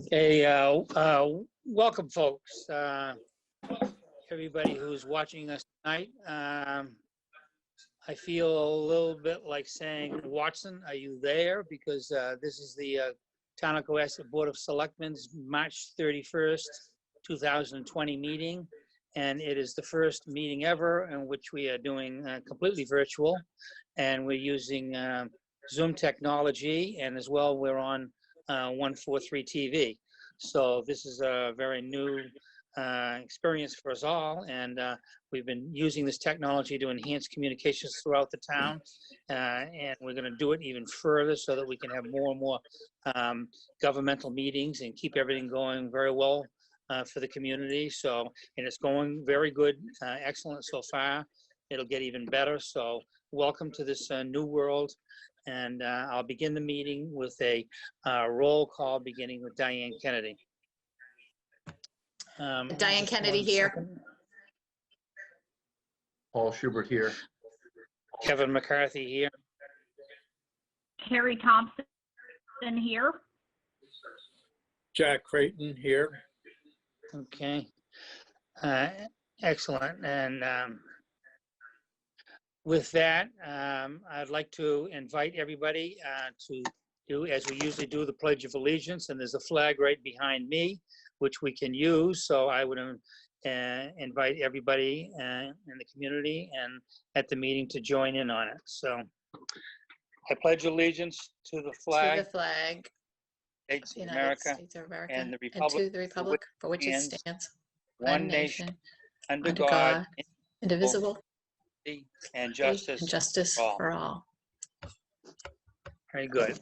Hey, welcome, folks. Everybody who's watching us tonight. I feel a little bit like saying, Watson, are you there? Because this is the Town of Cohasset Board of Selectmen's March 31st, 2020 meeting. And it is the first meeting ever in which we are doing completely virtual. And we're using Zoom technology, and as well, we're on 143 TV. So this is a very new experience for us all, and we've been using this technology to enhance communications throughout the town, and we're going to do it even further so that we can have more and more governmental meetings and keep everything going very well for the community. So, and it's going very good, excellent so far. It'll get even better. So welcome to this new world. And I'll begin the meeting with a roll call, beginning with Diane Kennedy. Diane Kennedy here. Paul Schubert here. Kevin McCarthy here. Carrie Thompson here. Jack Creighton here. Okay. Excellent. And with that, I'd like to invite everybody to do, as we usually do, the Pledge of Allegiance, and there's a flag right behind me, which we can use. So I would invite everybody in the community and at the meeting to join in on it. So I pledge allegiance to the flag, To the flag States of of the America, United States of America, and the and republic to the republic for which it stands, one nation, under God, indivisible, and justice, and justice for all. for all. Very good.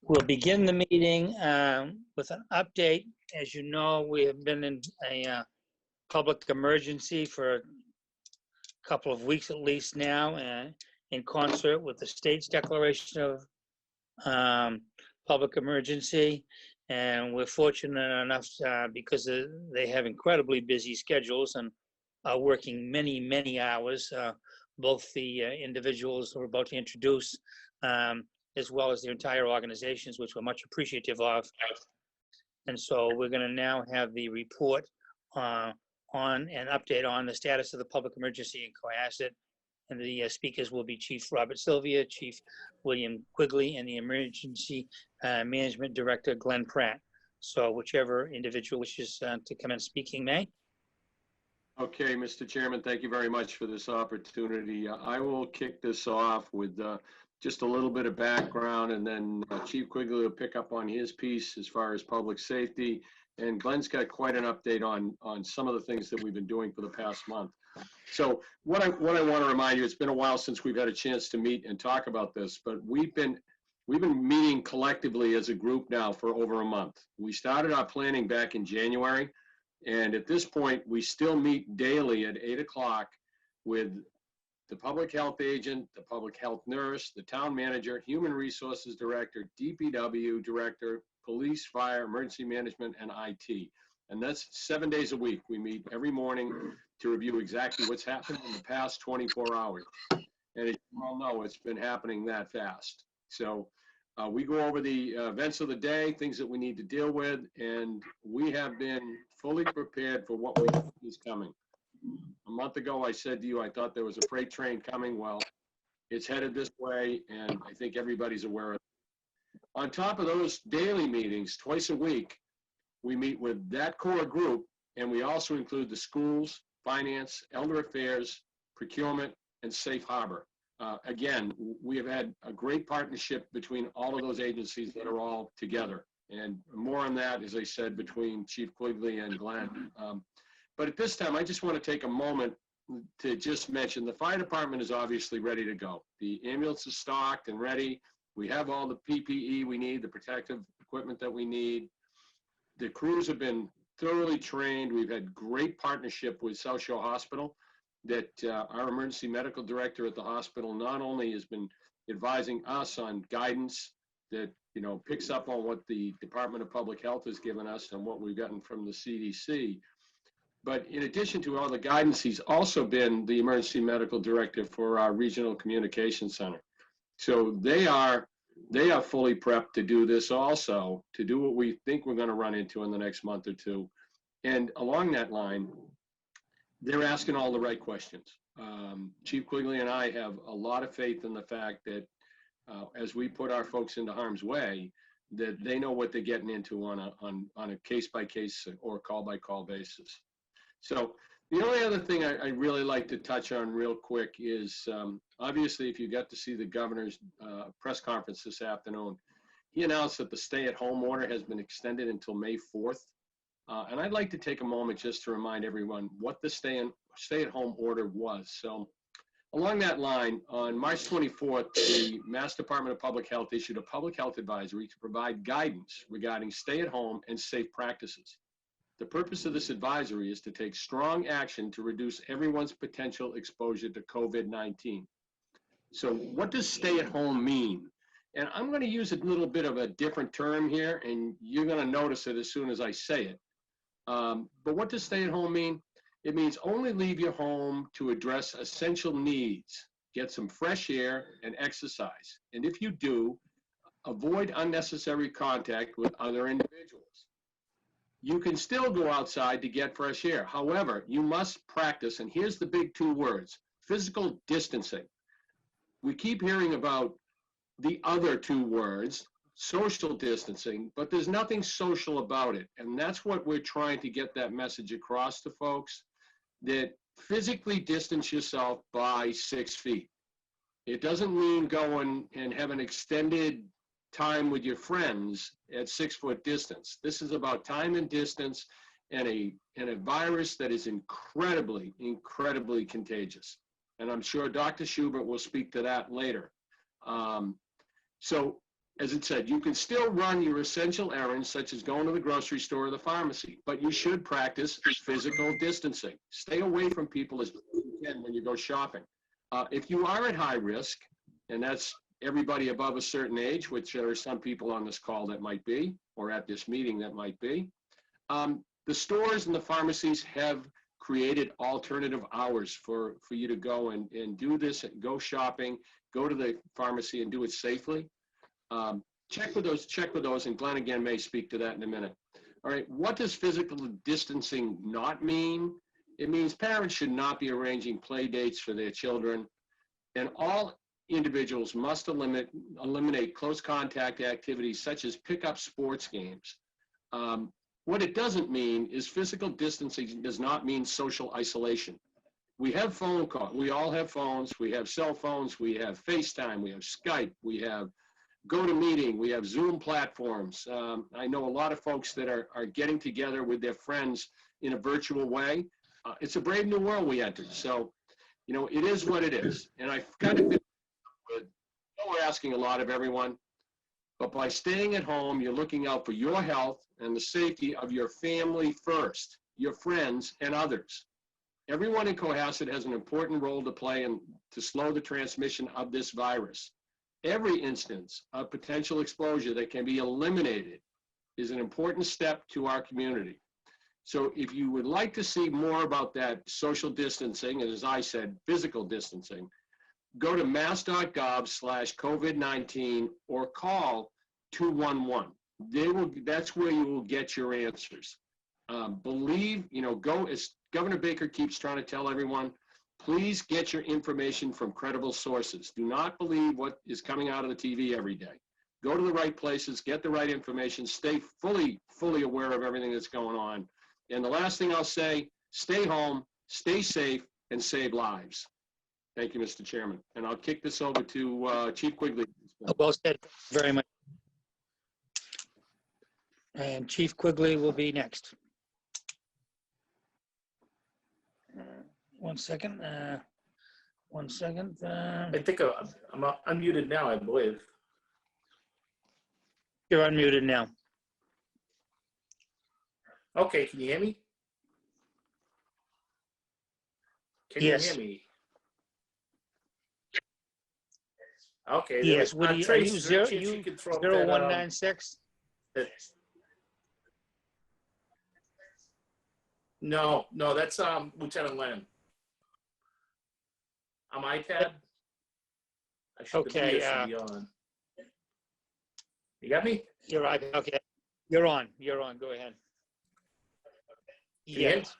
We'll begin the meeting with an update. As you know, we have been in a public emergency for a couple of weeks at least now, in concert with the state's declaration of public emergency. And we're fortunate enough because they have incredibly busy schedules and are working many, many hours, both the individuals we're about to introduce, as well as their entire organizations, which we're much appreciative of. And so we're going to now have the report on an update on the status of the public emergency in Cohasset. And the speakers will be Chief Robert Sylvia, Chief William Quigley, and the Emergency Management Director, Glenn Pratt. So whichever individual wishes to commence speaking may. Okay, Mr. Chairman, thank you very much for this opportunity. I will kick this off with just a little bit of background, and then Chief Quigley will pick up on his piece as far as public safety. And Glenn's got quite an update on some of the things that we've been doing for the past month. So what I want to remind you, it's been a while since we've had a chance to meet and talk about this, but we've been meeting collectively as a group now for over a month. We started our planning back in January. And at this point, we still meet daily at 8 o'clock with the public health agent, the public health nurse, the town manager, human resources director, DPW director, police, fire, emergency management, and IT. And that's 7 days a week. We meet every morning to review exactly what's happened in the past 24 hours. And as you all know, it's been happening that fast. So we go over the events of the day, things that we need to deal with, and we have been fully prepared for what we think is coming. A month ago, I said to you, I thought there was a freight train coming. Well, it's headed this way, and I think everybody's aware of it. On top of those daily meetings, twice a week, we meet with that core group, and we also include the schools, finance, elder affairs, procurement, and safe harbor. Again, we have had a great partnership between all of those agencies that are all together. And more on that, as I said, between Chief Quigley and Glenn. But at this time, I just want to take a moment to just mention the fire department is obviously ready to go. The ambulance is stocked and ready. We have all the PPE we need, the protective equipment that we need. The crews have been thoroughly trained. We've had great partnership with South Shore Hospital, that our emergency medical director at the hospital not only has been advising us on guidance that, you know, picks up on what the Department of Public Health has given us and what we've gotten from the CDC, but in addition to all the guidance, he's also been the emergency medical director for our regional communication center. So they are they are fully prepped to do this also, to do what we think we're going to run into in the next month or two. And along that line, they're asking all the right questions. Chief Quigley and I have a lot of faith in the fact that as we put our folks into harm's way, that they know what they're getting into on a case-by-case or call-by-call basis. So the only other thing I really like to touch on real quick is, obviously, if you got to see the governor's press conference this afternoon, he announced that the stay-at-home order has been extended until May 4th. And I'd like to take a moment just to remind everyone what the stay-at-home order was. So along that line, on March 24th, the Mass Department of Public Health issued a public health advisory to provide guidance regarding stay-at-home and safe practices. The purpose of this advisory is to take strong action to reduce everyone's potential exposure to COVID-19. So what does stay-at-home mean? And I'm going to use a little bit of a different term here, and you're going to notice it as soon as I say it. But what does stay-at-home mean? It means only leave your home to address essential needs, get some fresh air and exercise. And if you do, avoid unnecessary contact with other individuals. You can still go outside to get fresh air. However, you must practice, and here's the big two words, physical distancing. We keep hearing about the other two words, social distancing, but there's nothing social about it. And that's what we're trying to get that message across to folks, that physically distance yourself by 6 feet. It doesn't mean going and have an extended time with your friends at 6 foot distance. This is about time and distance and a virus that is incredibly, incredibly contagious. And I'm sure Dr. Schubert will speak to that later. So, as it said, you can still run your essential errands, such as going to the grocery store or the pharmacy, but you should practice physical distancing. Stay away from people as you can when you go shopping. If you are at high risk, and that's everybody above a certain age, which there are some people on this call that might be, or at this meeting that might be, the stores and the pharmacies have created alternative hours for you to go and do this, and go shopping, go to the pharmacy and do it safely. Check with those, and Glenn again may speak to that in a minute. All right, what does physical distancing not mean? It means parents should not be arranging play dates for their children, and all individuals must eliminate close contact activities such as pickup sports games. What it doesn't mean is physical distancing does not mean social isolation. We have phone calls, we all have phones, we have cell phones, we have FaceTime, we have Skype, we have GoToMeeting, we have Zoom platforms. I know a lot of folks that are getting together with their friends in a virtual way. It's a brave new world we entered. So, you know, it is what it is. And I've kind of been with, we're asking a lot of everyone, but by staying at home, you're looking out for your health and the safety of your family first, your friends and others. Everyone in Cohasset has an important role to play to slow the transmission of this virus. Every instance of potential exposure that can be eliminated is an important step to our community. So if you would like to see more about that social distancing, and as I said, physical distancing, go to mass.gov/COVID-19 or call 211. That's where you will get your answers. Go, as Governor Baker keeps trying to tell everyone, please get your information from credible sources. Do not believe what is coming out of the TV every day. Go to the right places, get the right information, stay fully aware of everything that's going on. And the last thing I'll say, stay home, stay safe, and save lives. Thank you, Mr. Chairman. And I'll kick this over to Chief Quigley. Well said, very much. And Chief Quigley will be next. One second. I think I'm unmuted now, I believe. You're unmuted now. Okay, can you hear me? Can Yes. you hear me? Okay. Yes, what do you, are you Trace, zero, Chief, you could throw up 0196? No, that's Lieutenant Lennon. I'm iPad. I should Okay, be on. You got me? You're right. Okay. You're on. Go ahead. Can you hear me? Yes.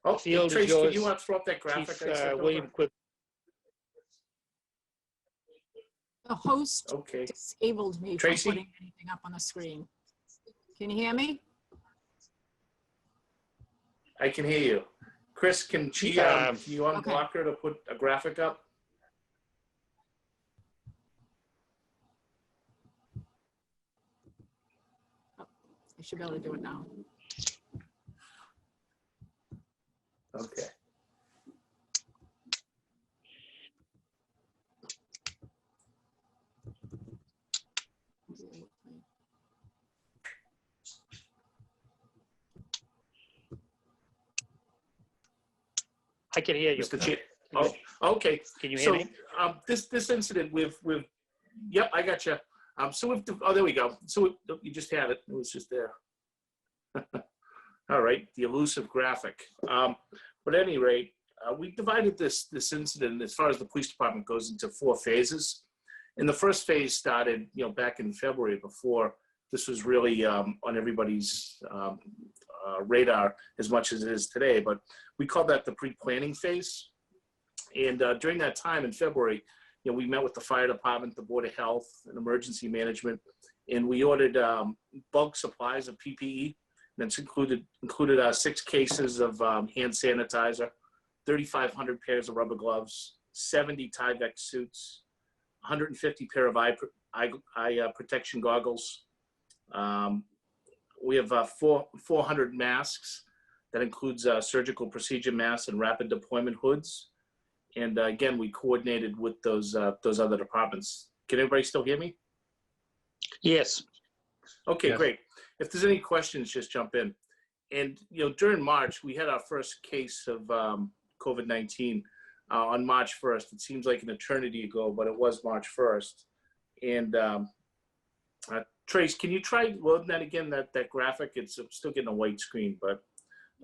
Oh, field is Trace, can yours, you throw up that graphic Chief I sent over? William Quigley. The host Okay. disabled me from Tracy? putting anything up on the screen. Can you hear me? I can hear you. Chris, can you unblock her to put a graphic up? I should be able to do it now. Okay. I can hear you. Mr. Chair. Oh, okay. Can you hear So me? this incident with yep, I got you. So with there we go. So you just had it. It was just there. All right, the elusive graphic. But at any rate, we divided this incident as far as the police department goes into 4 phases. And the first phase started, back in February before this was really on everybody's radar as much as it is today. But we call that the pre-planning phase. And during that time in February, we met with the fire department, the Board of Health, and emergency management, and we ordered bulk supplies of PPE. That's included 6 cases of hand sanitizer, 3,500 pairs of rubber gloves, 70 Tyvek suits, 150 pair of eye protection goggles. We have 400 masks. That includes surgical procedure masks and rapid deployment hoods. And again, we coordinated with those other departments. Can everybody still hear me? Yes. Okay, Yes. great. If there's any questions, just jump in. And during March, we had our first case of COVID-19 on March 1st. It seems like an eternity ago, but it was March 1st. And Trace, can you try loading that again? That graphic, it's still getting a white screen, but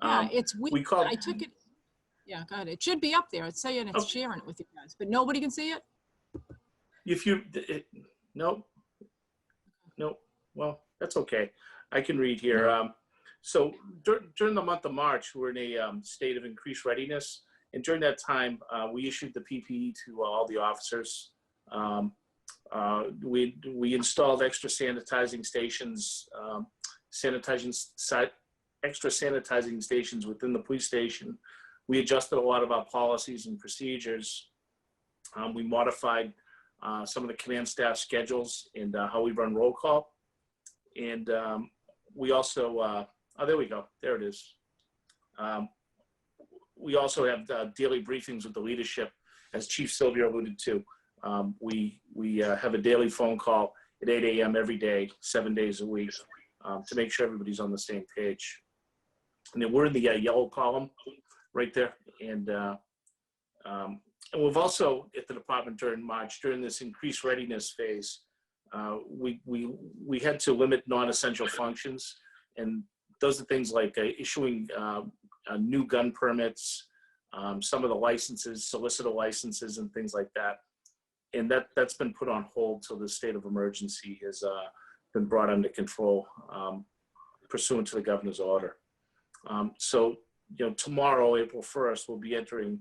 Yeah, it's weird. we called. I took it. Yeah, got it. It should be up there. It's saying it's sharing it with you guys, but nobody can see it. If you, nope. Well, that's okay. I can read here. So during the month of March, we're in a state of increased readiness. And during that time, we issued the PPE to all the officers. We installed extra sanitizing stations, extra sanitizing stations within the police station. We adjusted a lot of our policies and procedures. We modified some of the command staff schedules and how we run roll call. And we also, there we go, there it is. We also have daily briefings with the leadership, as Chief Sylvia alluded to. We have a daily phone call at 8 a.m. every day, 7 days a week, to make sure everybody's on the same page. And then we're in the yellow column right there. And we've also, at the department during March, during this increased readiness phase, we had to limit non-essential functions. And those are things like issuing new gun permits, some of the licenses, solicitor licenses, and things like that. And that's been put on hold till the state of emergency has been brought under control pursuant to the governor's order. So, tomorrow, April 1st, we'll be entering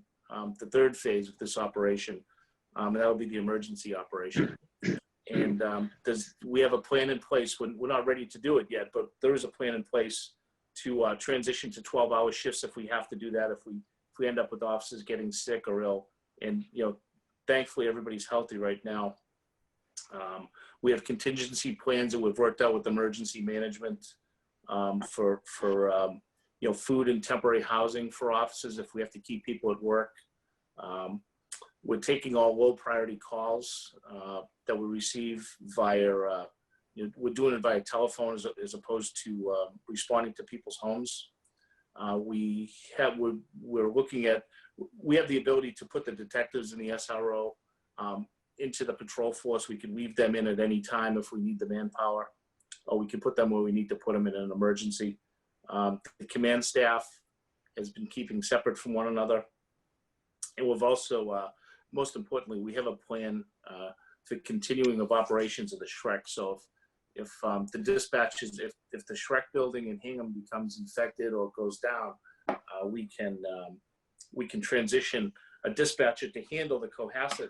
the 3rd phase of this operation, and that'll be the emergency operation. And we have a plan in place. We're not ready to do it yet, but there is a plan in place to transition to 12-hour shifts if we have to do that, if we end up with officers getting sick or ill. And, thankfully, everybody's healthy right now. We have contingency plans that we've worked out with emergency management for food and temporary housing for officers if we have to keep people at work. We're taking all low priority calls that we receive via, we're doing it via telephone as opposed to responding to people's homes. We have the ability to put the detectives in the SRO into the patrol force. We can weave them in at any time if we need the manpower, or we can put them where we need to put them in an emergency. The command staff has been keeping separate from one another. And we've also, most importantly, we have a plan for continuing of operations of the Shrek. So if the dispatch is, if the Shrek building in Hingham becomes infected or goes down, we can transition a dispatcher to handle the Cohasset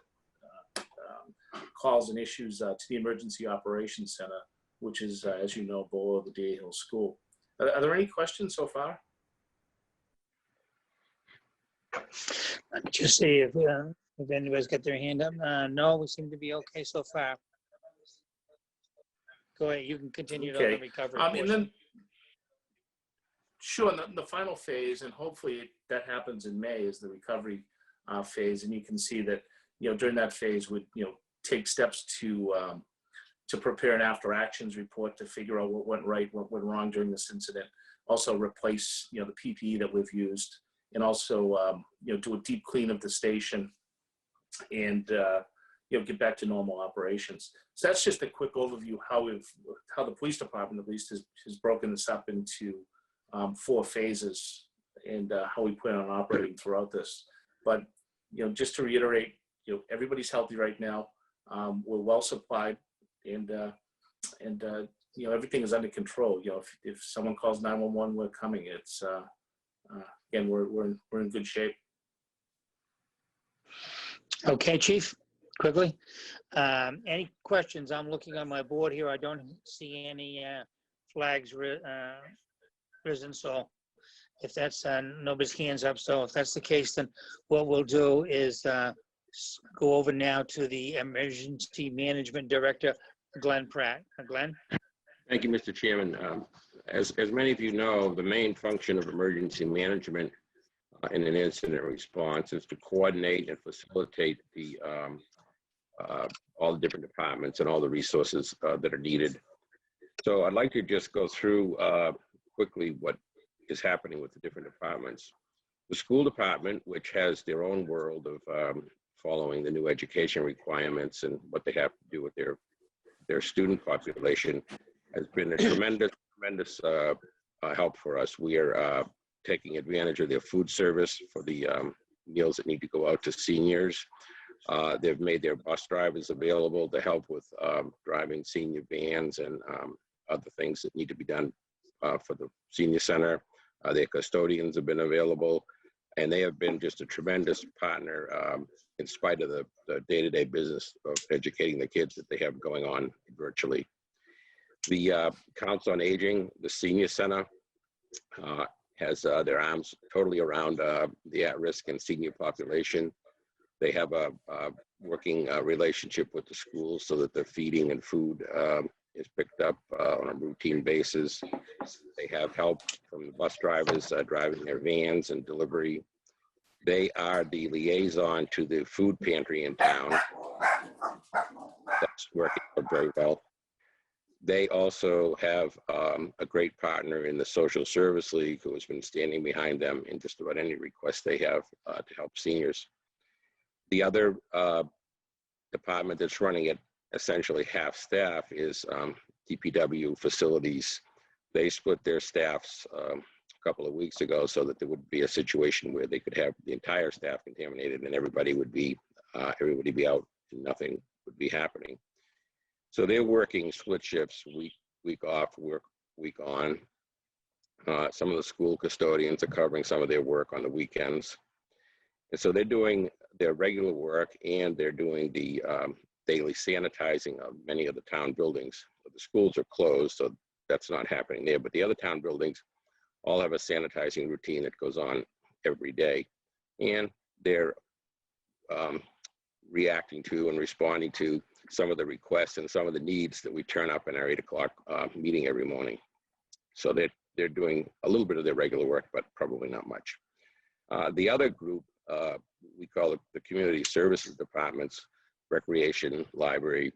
calls and issues to the Emergency Operations Center, which is, as you know, below the Day Hill School. Are there any questions so far? Let me just see if anybody's got their hand up. No, we seem to be okay so far. Go ahead, you can continue on the Okay. recovery And portion. then, sure, the final phase, and hopefully that happens in May, is the recovery phase. And you can see that, during that phase, we take steps to prepare an after actions report to figure out what went right, what went wrong during this incident. Also replace, the PPE that we've used, and also, do a deep clean of the station and, get back to normal operations. So that's just a quick overview how the police department at least has broken this up into 4 phases and how we plan on operating throughout this. But, just to reiterate, everybody's healthy right now. We're well supplied, and everything is under control. If someone calls 911, we're coming. It's again, we're in good shape. Okay, Chief, quickly. Any questions? I'm looking on my board here. I don't see any flags risen. So if that's nobody's hands up. So if that's the case, then what we'll do is go over now to the Emergency Management Director, Glenn Pratt. Glenn? Thank you, Mr. Chairman. As many of you know, the main function of emergency management in an incident response is to coordinate and facilitate the all the different departments and all the resources that are needed. So I'd like to just go through quickly what is happening with the different departments. The school department, which has their own world of following the new education requirements and what they have to do with their student population, has been a tremendous help for us. We are taking advantage of their food service for the meals that need to go out to seniors. They've made their bus drivers available to help with driving senior vans and other things that need to be done for the senior center. Their custodians have been available, and they have been just a tremendous partner in spite of the day-to-day business of educating the kids that they have going on virtually. The Council on Aging, the senior center, has their arms totally around the at-risk and senior population. They have a working relationship with the schools so that their feeding and food is picked up on a routine basis. They have help from the bus drivers driving their vans and delivery. They are the liaison to the food pantry in town. That's working out very well. They also have a great partner in the Social Service League who has been standing behind them in just about any request they have to help seniors. The other department that's running it essentially half staff is DPW facilities. They split their staffs a couple of weeks ago so that there would be a situation where they could have the entire staff contaminated and everybody would be out and nothing would be happening. So they're working split shifts, week off, week on. Some of the school custodians are covering some of their work on the weekends. And so they're doing their regular work and they're doing the daily sanitizing of many of the town buildings. The schools are closed, so that's not happening there. But the other town buildings all have a sanitizing routine that goes on every day. And they're reacting to and responding to some of the requests and some of the needs that we turn up in our 8 o'clock meeting every morning. So they're doing a little bit of their regular work, but probably not much. The other group, we call it the community services departments, recreation, library,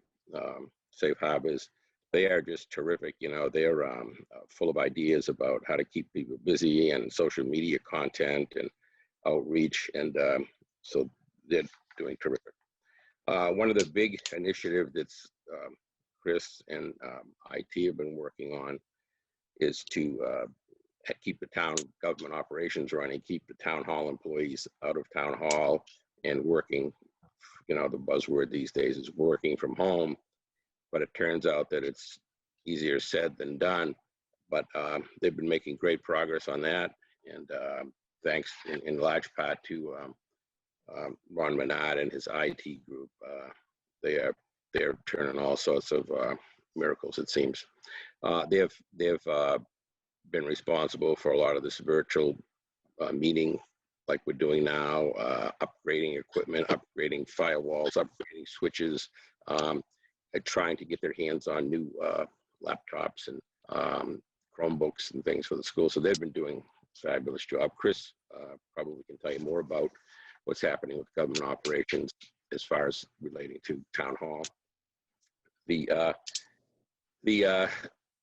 safe harbors. They are just terrific. They're full of ideas about how to keep people busy and social media content and outreach. And so they're doing terrific. One of the big initiatives that's Chris and IT have been working on is to keep the town government operations running, keep the town hall employees out of town hall and working. The buzzword these days is working from home, but it turns out that it's easier said than done, but they've been making great progress on that. And thanks in large part to Ron Menard and his IT group. They're turning all sorts of miracles, it seems. They've been responsible for a lot of this virtual meeting like we're doing now, upgrading equipment, upgrading firewalls, upgrading switches, trying to get their hands on new laptops and Chromebooks and things for the school. So they've been doing a fabulous job. Chris probably can tell you more about what's happening with government operations as far as relating to town hall. The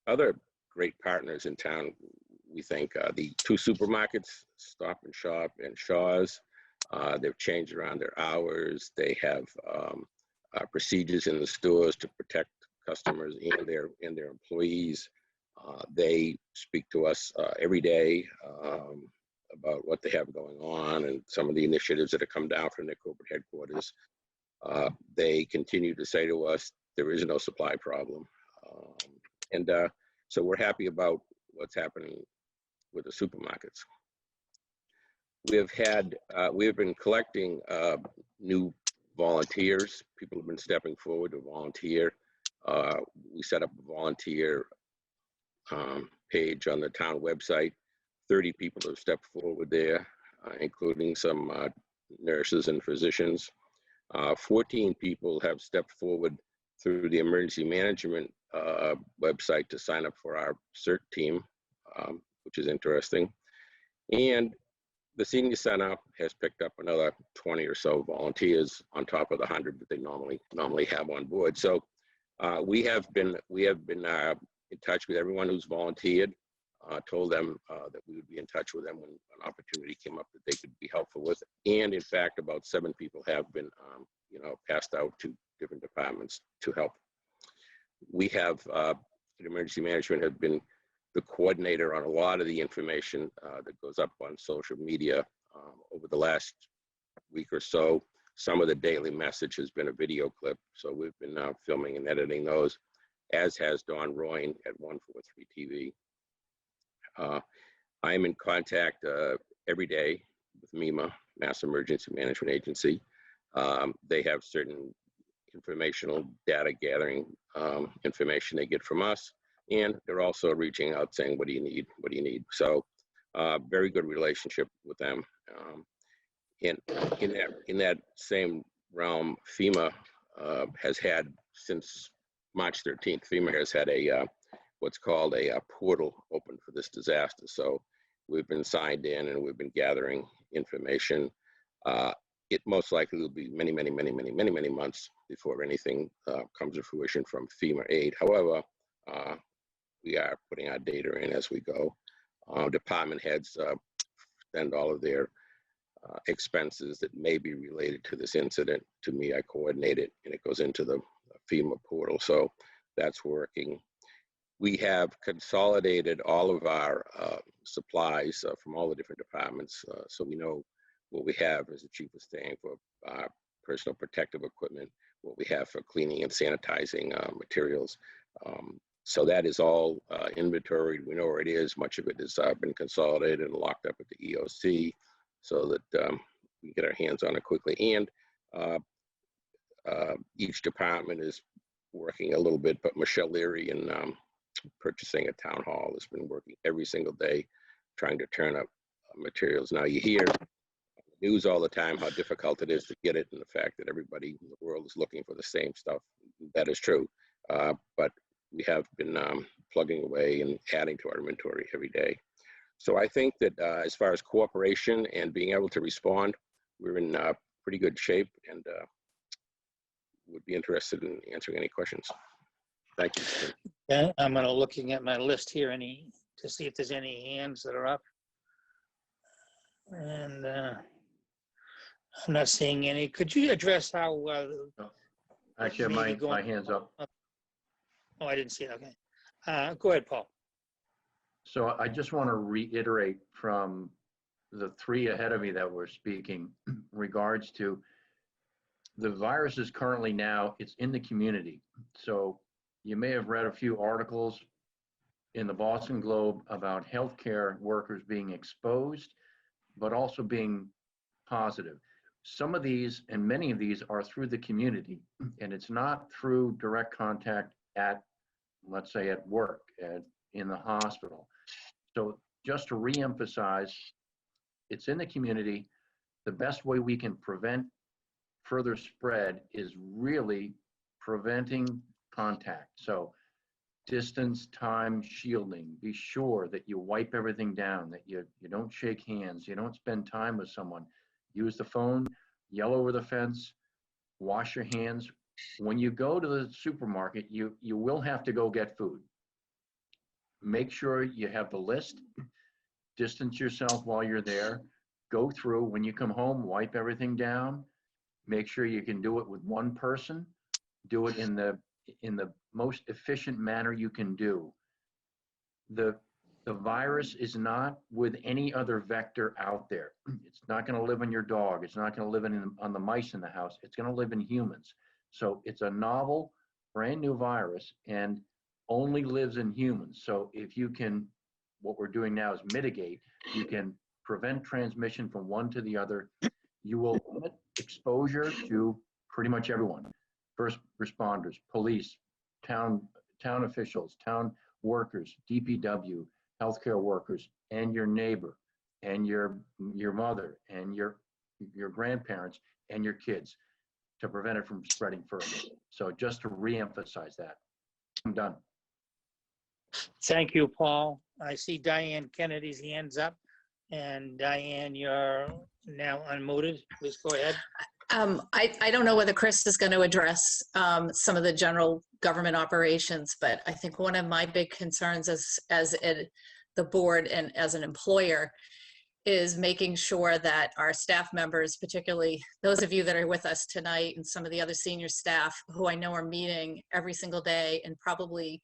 other great partners in town, we think, the two supermarkets, Stop and Shop and Shaw's. They've changed around their hours. They have procedures in the stores to protect customers and their employees. They speak to us every day about what they have going on and some of the initiatives that have come down from their corporate headquarters. They continue to say to us, there is no supply problem. So we're happy about what's happening with the supermarkets. We have been collecting new volunteers. People have been stepping forward to volunteer. We set up a volunteer page on the town website. 30 people have stepped forward there, including some nurses and physicians. 14 people have stepped forward through the emergency management website to sign up for our CERT team, which is interesting. And the senior center has picked up another 20 or so volunteers on top of the 100 that they normally have on board. So we have been in touch with everyone who's volunteered. Told them that we would be in touch with them when an opportunity came up that they could be helpful with. And in fact, about 7 people have been, passed out to different departments to help. We have, in emergency management, have been the coordinator on a lot of the information that goes up on social media over the last week or so. Some of the daily message has been a video clip. So we've been filming and editing those, as has Don Royne at 143 TV. I am in contact every day with MEMA, Mass Emergency Management Agency. They have certain informational data gathering information they get from us, and they're also reaching out saying, what do you need? What do you need? So very good relationship with them. In that same realm, FEMA has had, since March 13th, FEMA has had a what's called a portal open for this disaster. So we've been signed in and we've been gathering information. It most likely will be many months before anything comes to fruition from FEMA aid. However, we are putting our data in as we go. Department heads send all of their expenses that may be related to this incident to me. I coordinate it and it goes into the FEMA portal. So that's working. We have consolidated all of our supplies from all the different departments, so we know what we have, as the chief was saying, for personal protective equipment, what we have for cleaning and sanitizing materials. So that is all inventoried. We know where it is. Much of it has been consolidated and locked up at the EOC so that we get our hands on it quickly. And each department is working a little bit, but Michelle Leary and purchasing at town hall has been working every single day trying to turn up materials. Now you hear news all the time how difficult it is to get it, and the fact that everybody in the world is looking for the same stuff. That is true, but we have been plugging away and adding to our inventory every day. So I think that as far as cooperation and being able to respond, we're in pretty good shape, and would be interested in answering any questions. Thank you. Yeah, I'm looking at my list here to see if there's any hands that are up. And I'm not seeing any. Could you address how? Actually, my hand's up. Oh, I didn't see it. Okay. Go ahead, Paul. So I just want to reiterate from the 3 ahead of me that were speaking regards to the virus is currently now, it's in the community. So You may have read a few articles in the Boston Globe about healthcare workers being exposed, but also being positive. Some of these and many of these are through the community, and it's not through direct contact at, let's say, at work, in the hospital. So just to reemphasize, it's in the community. The best way we can prevent further spread is really preventing contact. So distance, time, shielding. Be sure that you wipe everything down, that you don't shake hands, you don't spend time with someone. Use the phone, yell over the fence, wash your hands. When you go to the supermarket, you will have to go get food. Make sure you have the list, distance yourself while you're there, go through. When you come home, wipe everything down. Make sure you can do it with one person. Do it in the most efficient manner you can do. The virus is not with any other vector out there. It's not going to live on your dog. It's not going to live on the mice in the house. It's going to live in humans. So it's a novel, brand new virus and only lives in humans. So if you can, what we're doing now is mitigate. You can prevent transmission from one to the other. You will limit exposure to pretty much everyone. First responders, police, town officials, town workers, DPW, healthcare workers, and your neighbor, and your mother, and your grandparents, and your kids, to prevent it from spreading further. So just to reemphasize that. I'm done. Thank you, Paul. I see Diane Kennedy's hands up. And Diane, you're now unmuted. Please go ahead. I don't know whether Chris is going to address some of the general government operations, but I think one of my big concerns as the board and as an employer is making sure that our staff members, particularly those of you that are with us tonight and some of the other senior staff who I know are meeting every single day and probably,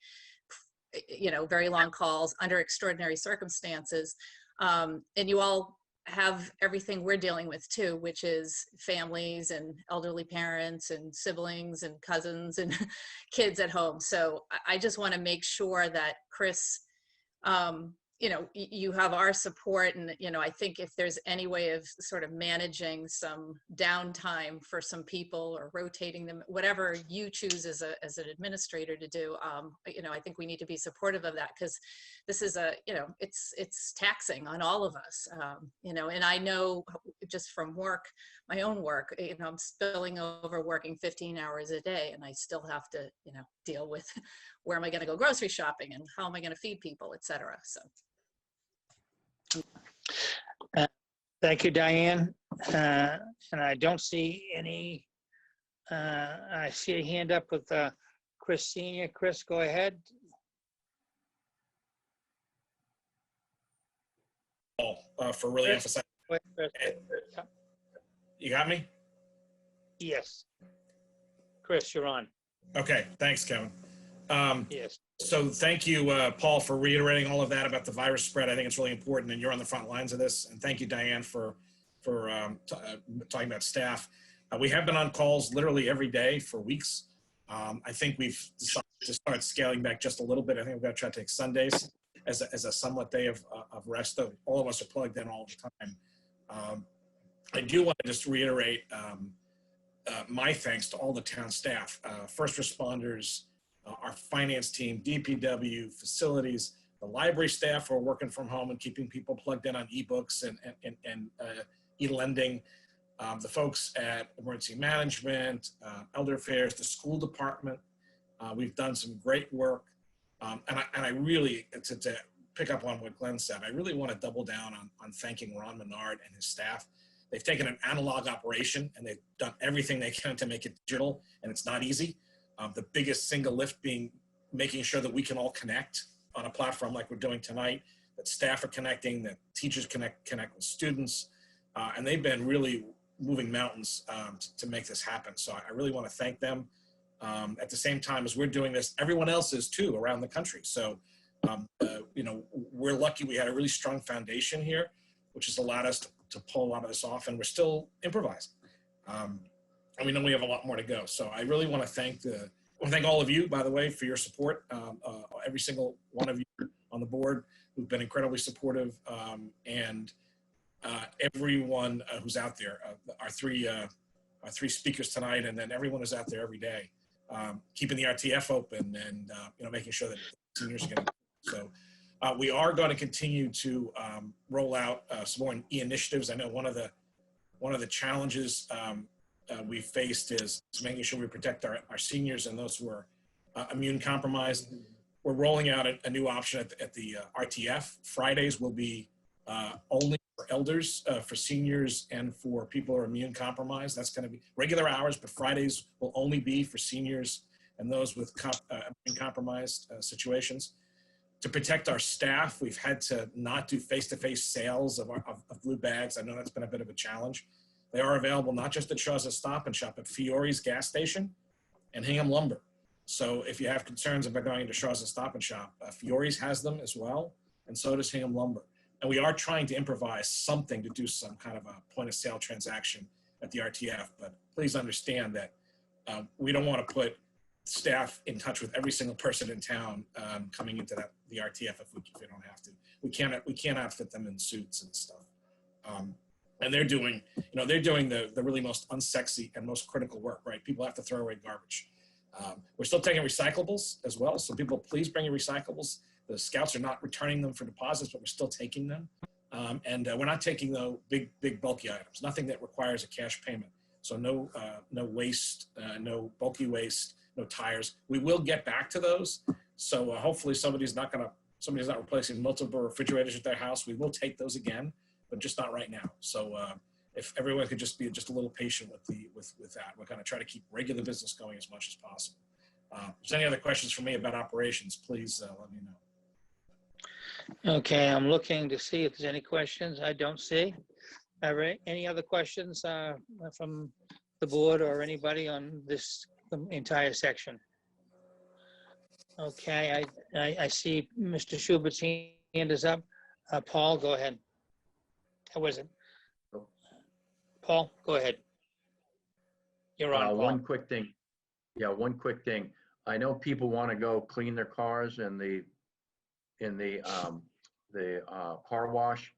very long calls under extraordinary circumstances. And you all have everything we're dealing with too, which is families and elderly parents and siblings and cousins and kids at home. So I just want to make sure that Chris, you have our support. And, I think if there's any way of sort of managing some downtime for some people or rotating them, whatever you choose as an administrator to do, I think we need to be supportive of that, because this is it's taxing on all of us, and I know just from work, my own work, I'm spilling over working 15 hours a day, and I still have to, deal with where am I going to go grocery shopping and how am I going to feed people, et cetera. So. Thank you, Diane. And I don't see any, I see a hand up with Chris Senior. Chris, go ahead. For really emphasizing. Wait, Chris. You got me? Yes. Chris, you're on. Okay, thanks, Kevin. Yes. So thank you, Paul, for reiterating all of that about the virus spread. I think it's really important, and you're on the front lines of this. And thank you, Diane, for talking about staff. We have been on calls literally every day for weeks. I think we've decided to start scaling back just a little bit. I think we've got to try to take Sundays as a somewhat day of rest. All of us are plugged in all the time. I do want to just reiterate my thanks to all the town staff, first responders, our finance team, DPW, facilities, the library staff who are working from home and keeping people plugged in on ebooks and e-lending, the folks at emergency management, elder affairs, the school department. We've done some great work. And I really, to pick up on what Glenn said, I really want to double down on thanking Ron Menard and his staff. They've taken an analog operation and they've done everything they can to make it digital, and it's not easy. The biggest single lift being making sure that we can all connect on a platform like we're doing tonight, that staff are connecting, that teachers connect with students, and they've been really moving mountains to make this happen. So I really want to thank them. At the same time as we're doing this, everyone else is too around the country. So, we're lucky we had a really strong foundation here, which has allowed us to pull a lot of this off, and we're still improvising. And we know we have a lot more to go. So I really want to thank the want to thank all of you, by the way, for your support. Every single one of you on the board who've been incredibly supportive, and everyone who's out there. Our three speakers tonight, and then everyone who's out there every day, keeping the RTF open and making sure that seniors are getting. So we are going to continue to roll out some more initiatives. I know one of the challenges we faced is making sure we protect our seniors and those who are immune compromised. We're rolling out a new option at the RTF. Fridays will be only for elders, for seniors, and for people who are immune compromised. That's going to be regular hours, but Fridays will only be for seniors and those with immune compromised situations. To protect our staff, we've had to not do face-to-face sales of blue bags. I know that's been a bit of a challenge. They are available not just at Shaw's Stop and Shop, but Fiore's gas station and Hingham Lumber. So if you have concerns about going into Shaw's Stop and Shop, Fiore's has them as well, and so does Hingham Lumber. And we are trying to improvise something to do some kind of a point of sale transaction at the RTF, but please understand that we don't want to put staff in touch with every single person in town coming into the RTF if we don't have to. We can't outfit them in suits and stuff. And they're doing the really most unsexy and most critical work, right? People have to throw away garbage. We're still taking recyclables as well. So people, please bring your recyclables. The scouts are not returning them for deposits, but we're still taking them. And we're not taking the big bulky items, nothing that requires a cash payment. So no waste, no bulky waste, no tires. We will get back to those. So hopefully somebody's not replacing multiple refrigerators at their house. We will take those again, but just not right now. So if everyone could just be a little patient with that, we're going to try to keep regular business going as much as possible. If there's any other questions for me about operations, please let me know. Okay, I'm looking to see if there's any questions. I don't see. All right, any other questions from the board or anybody on this entire section? Okay, I see Mr. Schubert's hand is up. Paul, go ahead. How was it? Paul, go ahead. You're on, Paul. One quick thing. Yeah, one quick thing. I know people want to go clean their cars in the car wash,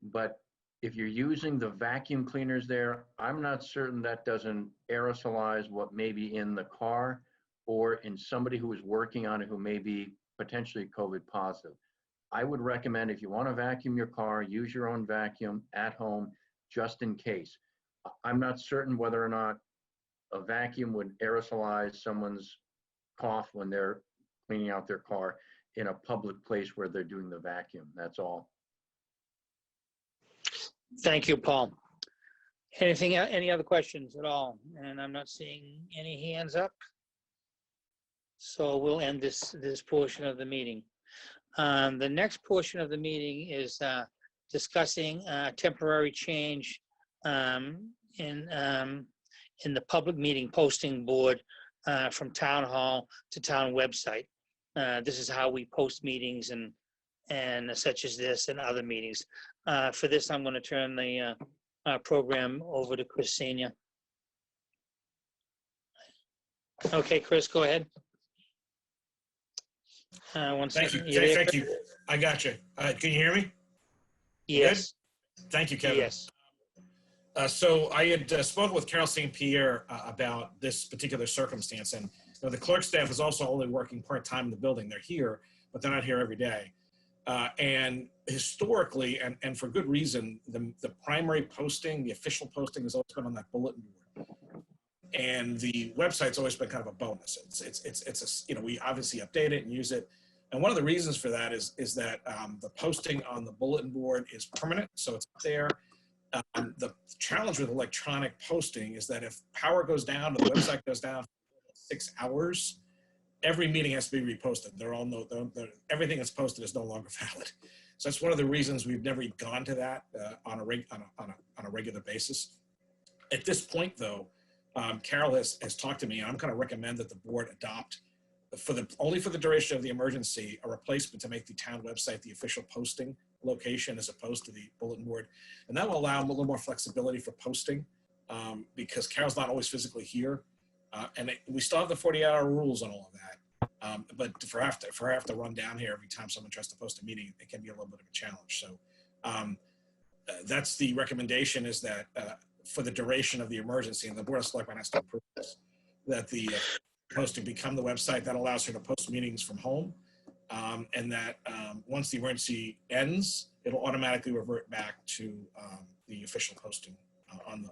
but if you're using the vacuum cleaners there, I'm not certain that doesn't aerosolize what may be in the car or in somebody who is working on it who may be potentially COVID positive. I would recommend if you want to vacuum your car, use your own vacuum at home just in case. I'm not certain whether or not a vacuum would aerosolize someone's cough when they're cleaning out their car in a public place where they're doing the vacuum. That's all. Thank you, Paul. Any other questions at all? And I'm not seeing any hands up. So we'll end this portion of the meeting. The next portion of the meeting is discussing temporary change in the public meeting posting board from town hall to town website. This is how we post meetings and such as this and other meetings. For this, I'm going to turn the program over to Chris Senior. Okay, Chris, go ahead. One Thank you. second. You there, Thank Chris? you. I got you. Can you hear me? Yes. Thank you, Kevin. Yes. So I had spoken with Carol St. Pierre about this particular circumstance, and the clerk staff is also only working part-time in the building. They're here, but they're not here every day. And historically, and for good reason, the primary posting, the official posting, has always been on that bulletin board, and the website's always been kind of a bonus. It's we obviously update it and use it, and one of the reasons for that is that the posting on the bulletin board is permanent, so it's up there. The challenge with electronic posting is that if power goes down or the website goes down for 6 hours, every meeting has to be reposted. Everything that's posted is no longer valid. So that's one of the reasons we've never gone to that on a regular basis. At this point, though, Carol has talked to me, and I'm going to recommend that the board adopt, only for the duration of the emergency, a replacement to make the town website the official posting location as opposed to the bulletin board. And that will allow them a little more flexibility for posting because Carol's not always physically here. We still have the 48-hour rules on all of that. But for I have to run down here every time someone tries to post a meeting, it can be a little bit of a challenge. So that's the recommendation, is that for the duration of the emergency, and the Board of Selectmen has to approve this, that the posting become the website that allows her to post meetings from home, and that once the emergency ends, it'll automatically revert back to the official posting on the.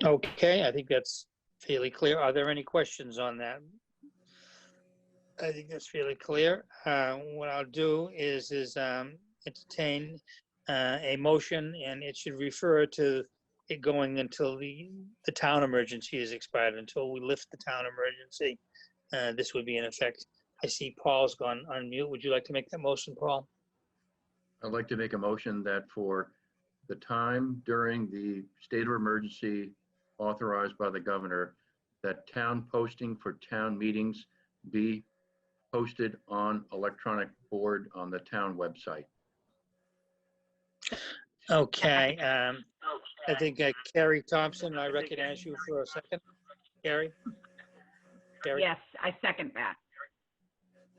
Okay, I think that's fairly clear. Are there any questions on that? I think that's fairly clear. What I'll do is entertain a motion, and it should refer to it going until the town emergency is expired, until we lift the town emergency. This would be in effect. I see Paul's gone on mute. Would you like to make that motion, Paul? I'd like to make a motion that for the time during the state of emergency authorized by the governor, that town posting for town meetings be posted on electronic board on the town website. Okay, I think Carrie Thompson, I recognize you for a second. Carrie? Carrie? Yes, I second that.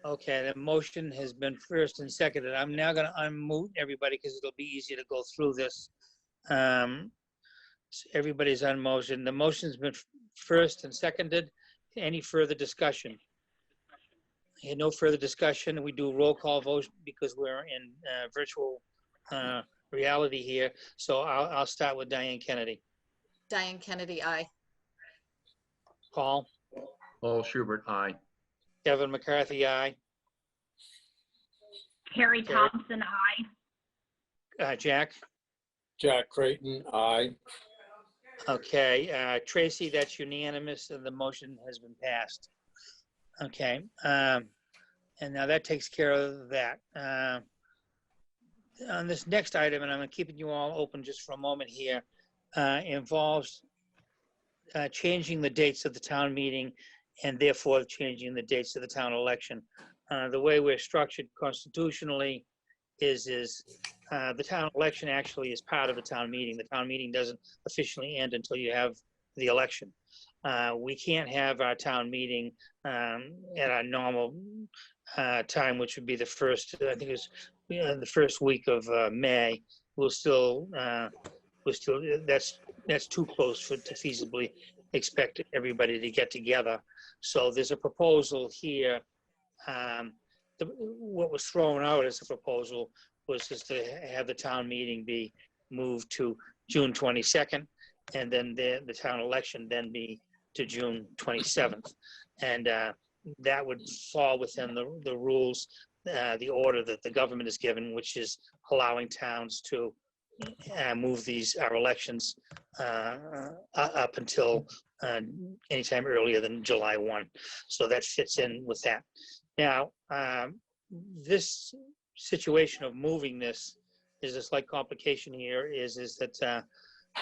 Okay, the motion has been first and seconded. I'm now going to unmute everybody because it'll be easier to go through this. So everybody's on motion. The motion's been first and seconded. Any further discussion? No further discussion. We do roll call vote because we're in virtual reality here. So I'll start with Diane Kennedy. Diane Kennedy, aye. Paul? Paul Schubert, aye. Kevin McCarthy, aye. Carrie Carrie. Thompson, aye. Jack? Jack Creighton, aye. Okay, Tracy, that's unanimous and the motion has been passed. Okay, and now that takes care of that. On this next item, and I'm keeping you all open just for a moment here, involves changing the dates of the town meeting and therefore changing the dates of the town election. The way we're structured constitutionally is the town election actually is part of the town meeting. The town meeting doesn't officially end until you have the election. We can't have our town meeting at our normal time, which would be the first, I think it's the first week of May. That's too close to feasibly expect everybody to get together. So there's a proposal here. What was thrown out as a proposal was just to have the town meeting be moved to June 22nd, and then the town election then be to June 27th. And that would fall within the rules, the order that the government has given, which is allowing towns to move our elections up until anytime earlier than July 1. So that fits in with that. Now, this situation of moving this is a slight complication here is that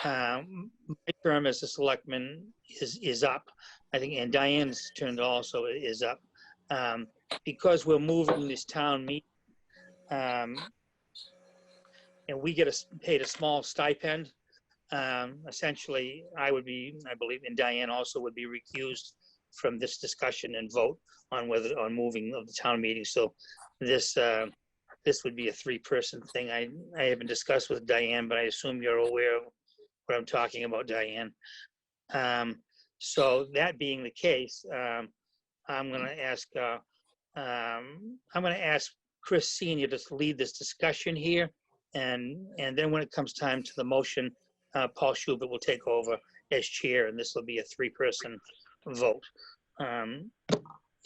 my term as a selectman is up, I think, and Diane's term also is up. Because we're moving this town meeting, and we get paid a small stipend, essentially I believe, and Diane also would be recused from this discussion and vote on moving of the town meeting. So this would be a 3-person thing. I haven't discussed with Diane, but I assume you're aware of what I'm talking about, Diane. So that being the case, I'm going to ask Chris Senior to lead this discussion here, and then when it comes time to the motion, Paul Schubert will take over as chair, and this will be a 3-person vote.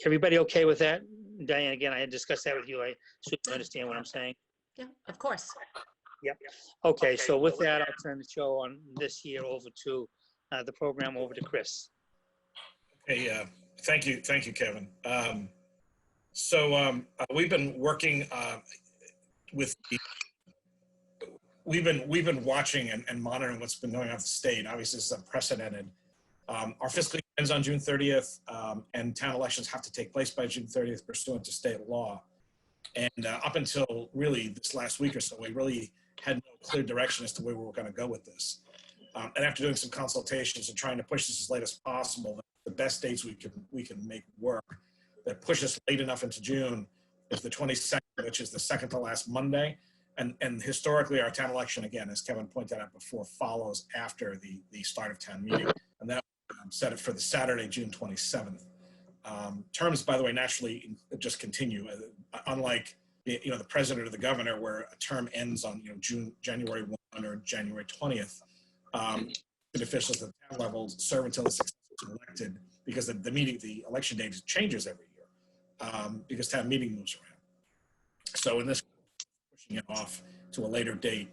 Everybody okay with that? Diane, again, I had discussed that with you. I should understand what I'm saying. Yeah, of course. Yep. Okay, so with that, I'll turn the show on this here over to the program over to Chris. Okay, thank you, Kevin. We've been working with we've been watching and monitoring what's been going on at the state. Obviously, this is unprecedented. Our fiscal year ends on June 30th, and town elections have to take place by June 30th pursuant to state law. And up until really this last week or so, we really had no clear direction as to where we were going to go with this. And after doing some consultations and trying to push this as late as possible, the best dates we can make work that push us late enough into June is the 22nd, which is the second to last Monday. And historically, our town election, again, as Kevin pointed out before, follows after the start of town meeting. And that set it for the Saturday, June 27th. Terms, by the way, naturally just continue. Unlike the president or the governor, where a term ends on January 1 or January 20th. The officials at the town level serve until the successor is elected, because the election date changes every year because town meeting moves around. So in this, pushing it off to a later date.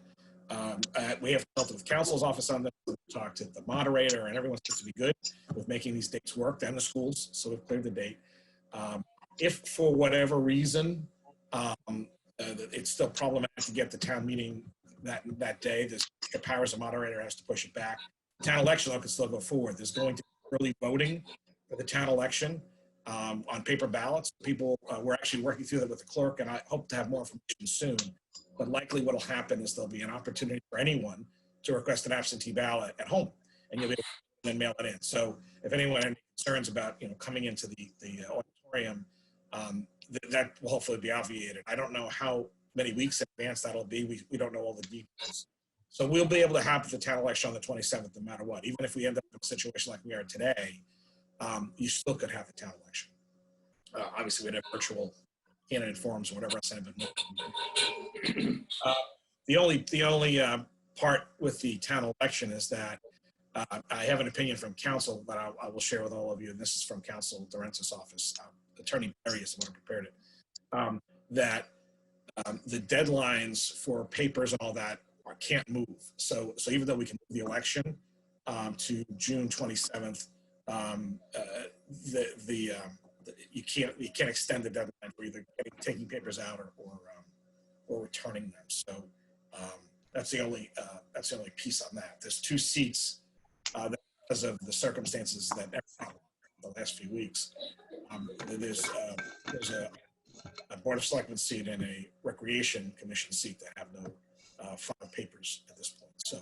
We have consulted with council's office on this. We've talked to the moderator, and everyone seems to be good with making these dates work, and the schools, so we've cleared the date. If for whatever reason it's still problematic to get the town meeting that day, the powers of moderator has to push it back. The town election, though, can still go forward. There's going to be early voting for the town election on paper ballots. People, we're actually working through that with the clerk, and I hope to have more information soon. But likely what will happen is there'll be an opportunity for anyone to request an absentee ballot at home, and you'll be able to then mail it in. So if anyone has any concerns about coming into the auditorium, that will hopefully be obviated. I don't know how many weeks in advance that'll be. We don't know all the details. So we'll be able to have the town election on the 27th no matter what. Even if we end up in a situation like we are today, you still could have the town election. Obviously, we'd have virtual candidate forums or whatever else I've been the only part with the town election is that I have an opinion from council that I will share with all of you, and this is from Council Durence's office. Attorney Berry is the one who prepared it. That the deadlines for papers and all that can't move. So even though we can move the election to June 27th, you can't extend the deadline for either taking papers out or returning them. So that's the only piece on that. There's 2 seats that, because of the circumstances that the last few weeks. There's a Board of Selectmen seat and a Recreation Commission seat that have no filed papers at this point. So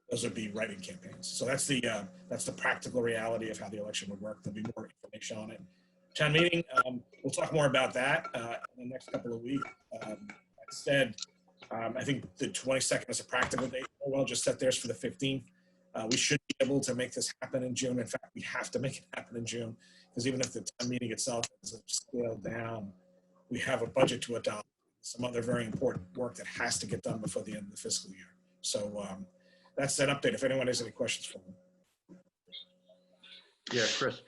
those would be write-in campaigns. So that's the practical reality of how the election would work. There'll be more information on it. Town meeting, we'll talk more about that in the next couple of weeks. That said, I think the 22nd is a practical date. We'll just set theirs for the 15th. We should be able to make this happen in June. In fact, we have to make it happen in June, because even if the town meeting itself is scaled down, we have a budget to adopt, some other very important work that has to get done before the end of the fiscal year. So that's that update. If anyone has any questions for me. Yeah, Chris,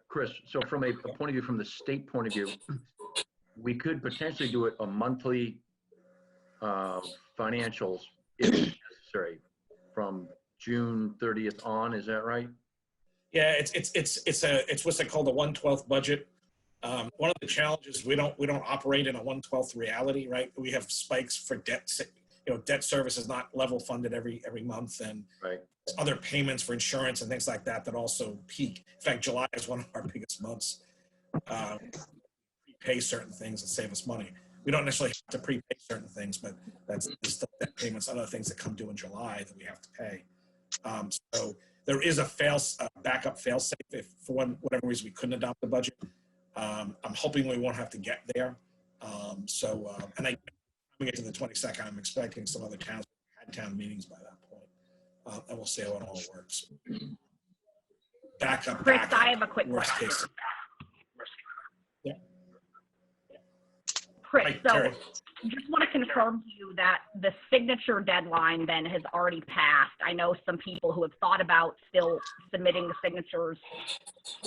Chris, so from a point of view, from the state point of view, we could potentially do it a monthly financials if necessary from June 30th on. Is that right? Yeah, it's what's called a 1/12 budget. One of the challenges, we don't operate in a 1/12 reality, right? We have spikes for debt. Debt service is not level funded every month, and right. Other payments for insurance and things like that also peak. In fact, July is one of our biggest months. Prepay certain things and save us money. We don't necessarily have to prepay certain things, but there's still debt payments, other things that come due in July that we have to pay. So there is a backup fail-safe if for whatever reason we couldn't adopt the budget. I'm hoping we won't have to get there. And coming into the 22nd, I'm expecting some other towns had town meetings by that point. And we'll see how it all works. Backup. Chris, I have a quick worst question. case. Yeah. Chris, Right, so Terry. just want to confirm to you that the signature deadline then has already passed. I know some people who have thought about still submitting the signatures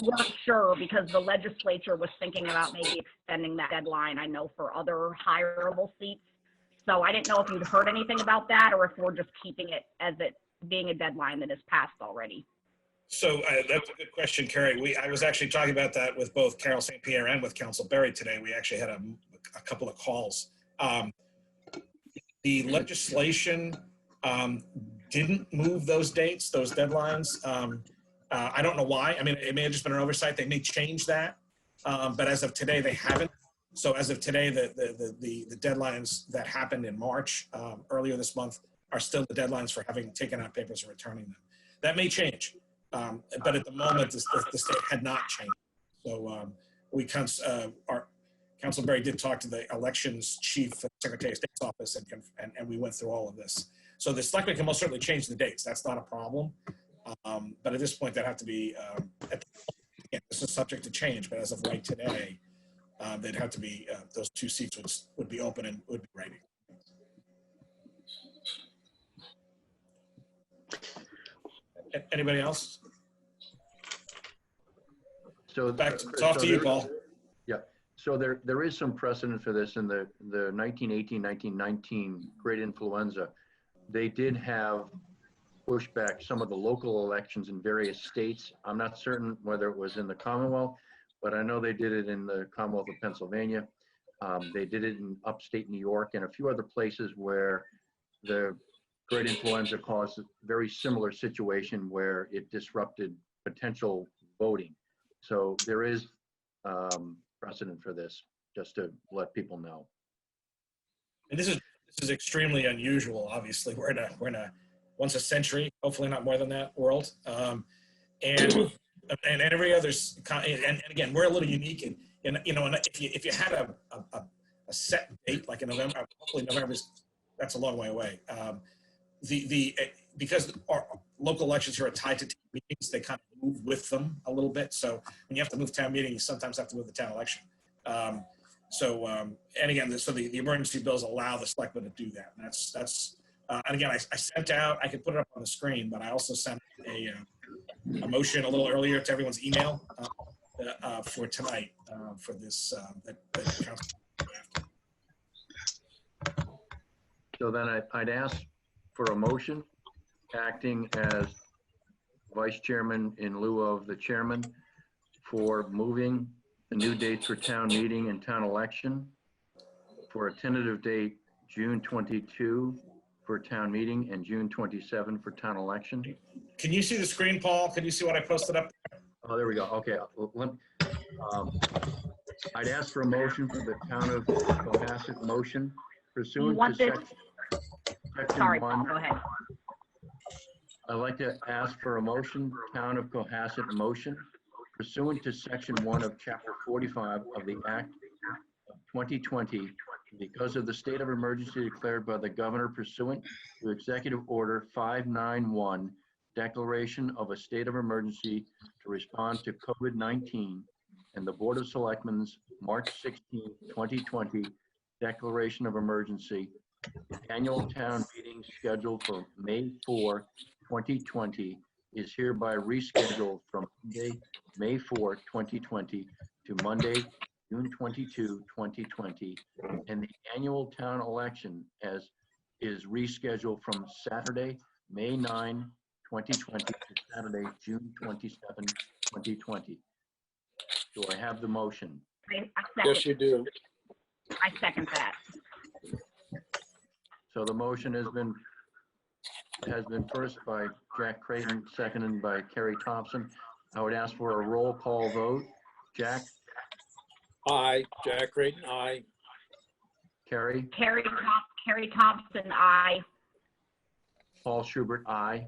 weren't sure because the legislature was thinking about maybe extending that deadline, I know, for other hireable seats. So I didn't know if you'd heard anything about that or if we're just keeping it as it being a deadline that is passed already. So that's a good question, Carrie. I was actually talking about that with both Carol St. Pierre and with Council Berry today. We actually had a couple of calls. The legislation didn't move those dates, those deadlines. I don't know why. I mean, it may have just been an oversight. They may change that. But as of today, they haven't. So as of today, the deadlines that happened in March, earlier this month, are still the deadlines for having taken out papers and returning them. That may change, but at the moment, the state had not changed. So our Council Berry did talk to the elections chief at the Secretary of State's office, and we went through all of this. So the selectmen can most certainly change the dates. That's not a problem. But at this point, that have to be, again, this is subject to change, but as of right today, they'd have to be, those 2 seats would be open and would be ready. Anybody else? So It's off to you, Paul. Yeah, so there is some precedent for this in the 1918, 1919 Great Influenza. They did have pushed back some of the local elections in various states. I'm not certain whether it was in the Commonwealth, but I know they did it in the Commonwealth of Pennsylvania. They did it in upstate New York and a few other places where the Great Influenza caused a very similar situation where it disrupted potential voting. So there is precedent for this, just to let people know. And this is extremely unusual. Obviously, we're in a once a century, hopefully not more than that, world. And every other, and again, we're a little unique. And you know, if you had a set date like in November, hopefully November's, that's a long way away. Because our local elections here are tied to town meetings, they kind of move with them a little bit. So when you have to move town meeting, you sometimes have to move the town election. And again, so the emergency bills allow the selectmen to do that. And that's and again, I sent out, I could put it up on the screen, but I also sent a motion a little earlier to everyone's email for tonight for this. So then I'd ask for a motion acting as vice chairman in lieu of the chairman for moving the new dates for town meeting and town election for a tentative date June 22 for town meeting and June 27 for town election. Can you see the screen, Paul? Can you see what I posted up? Oh, there we go. Okay. I'd ask for a motion for the town of Cohasset motion pursuant to section Sorry, 1. Paul, go ahead. I'd like to ask for a motion, town of Cohasset motion pursuant to section 1 of chapter 45 of the Act of 2020, because of the state of emergency declared by the governor pursuant to Executive Order 591, declaration of a state of emergency to respond to COVID-19, and the Board of Selectmen's March 16, 2020 declaration of emergency. The annual town meeting scheduled for May 4, 2020 is hereby rescheduled from Monday, May 4, 2020 to Monday, June 22, 2020, and the annual town election is rescheduled from Saturday, May 9, 2020 to Saturday, June 27, 2020. Do I have the motion? I Yes, you do. second that. So the motion has been first by Jack Creighton, seconded by Kerry Thompson. I would ask for a roll call vote. Jack? Aye. Jack Creighton, aye. Kerry? Carrie Thompson, aye. Paul Schubert, aye.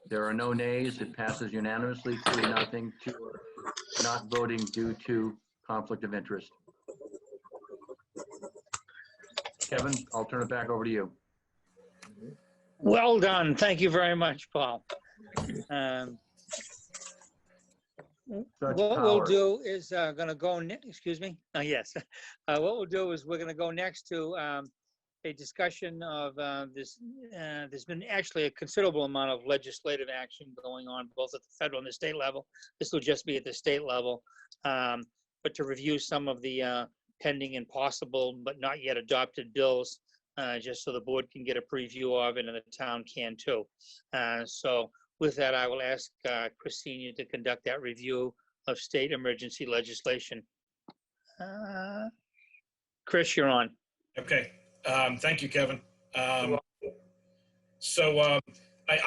There are no nays. It passes unanimously, 3-0. 2 are not voting due to conflict of interest. Kevin, I'll turn it back over to you. Well done. Thank you very much, Paul. What we'll do is going to go, excuse me? Yes. What we'll do is we're going to go next to a discussion of this. There's been actually a considerable amount of legislative action going on both at the federal and the state level. This will just be at the state level, but to review some of the pending and possible but not yet adopted bills, just so the board can get a preview of it and the town can too. So with that, I will ask Christina to conduct that review of state emergency legislation. Chris, you're on. Okay. Thank you, Kevin. I've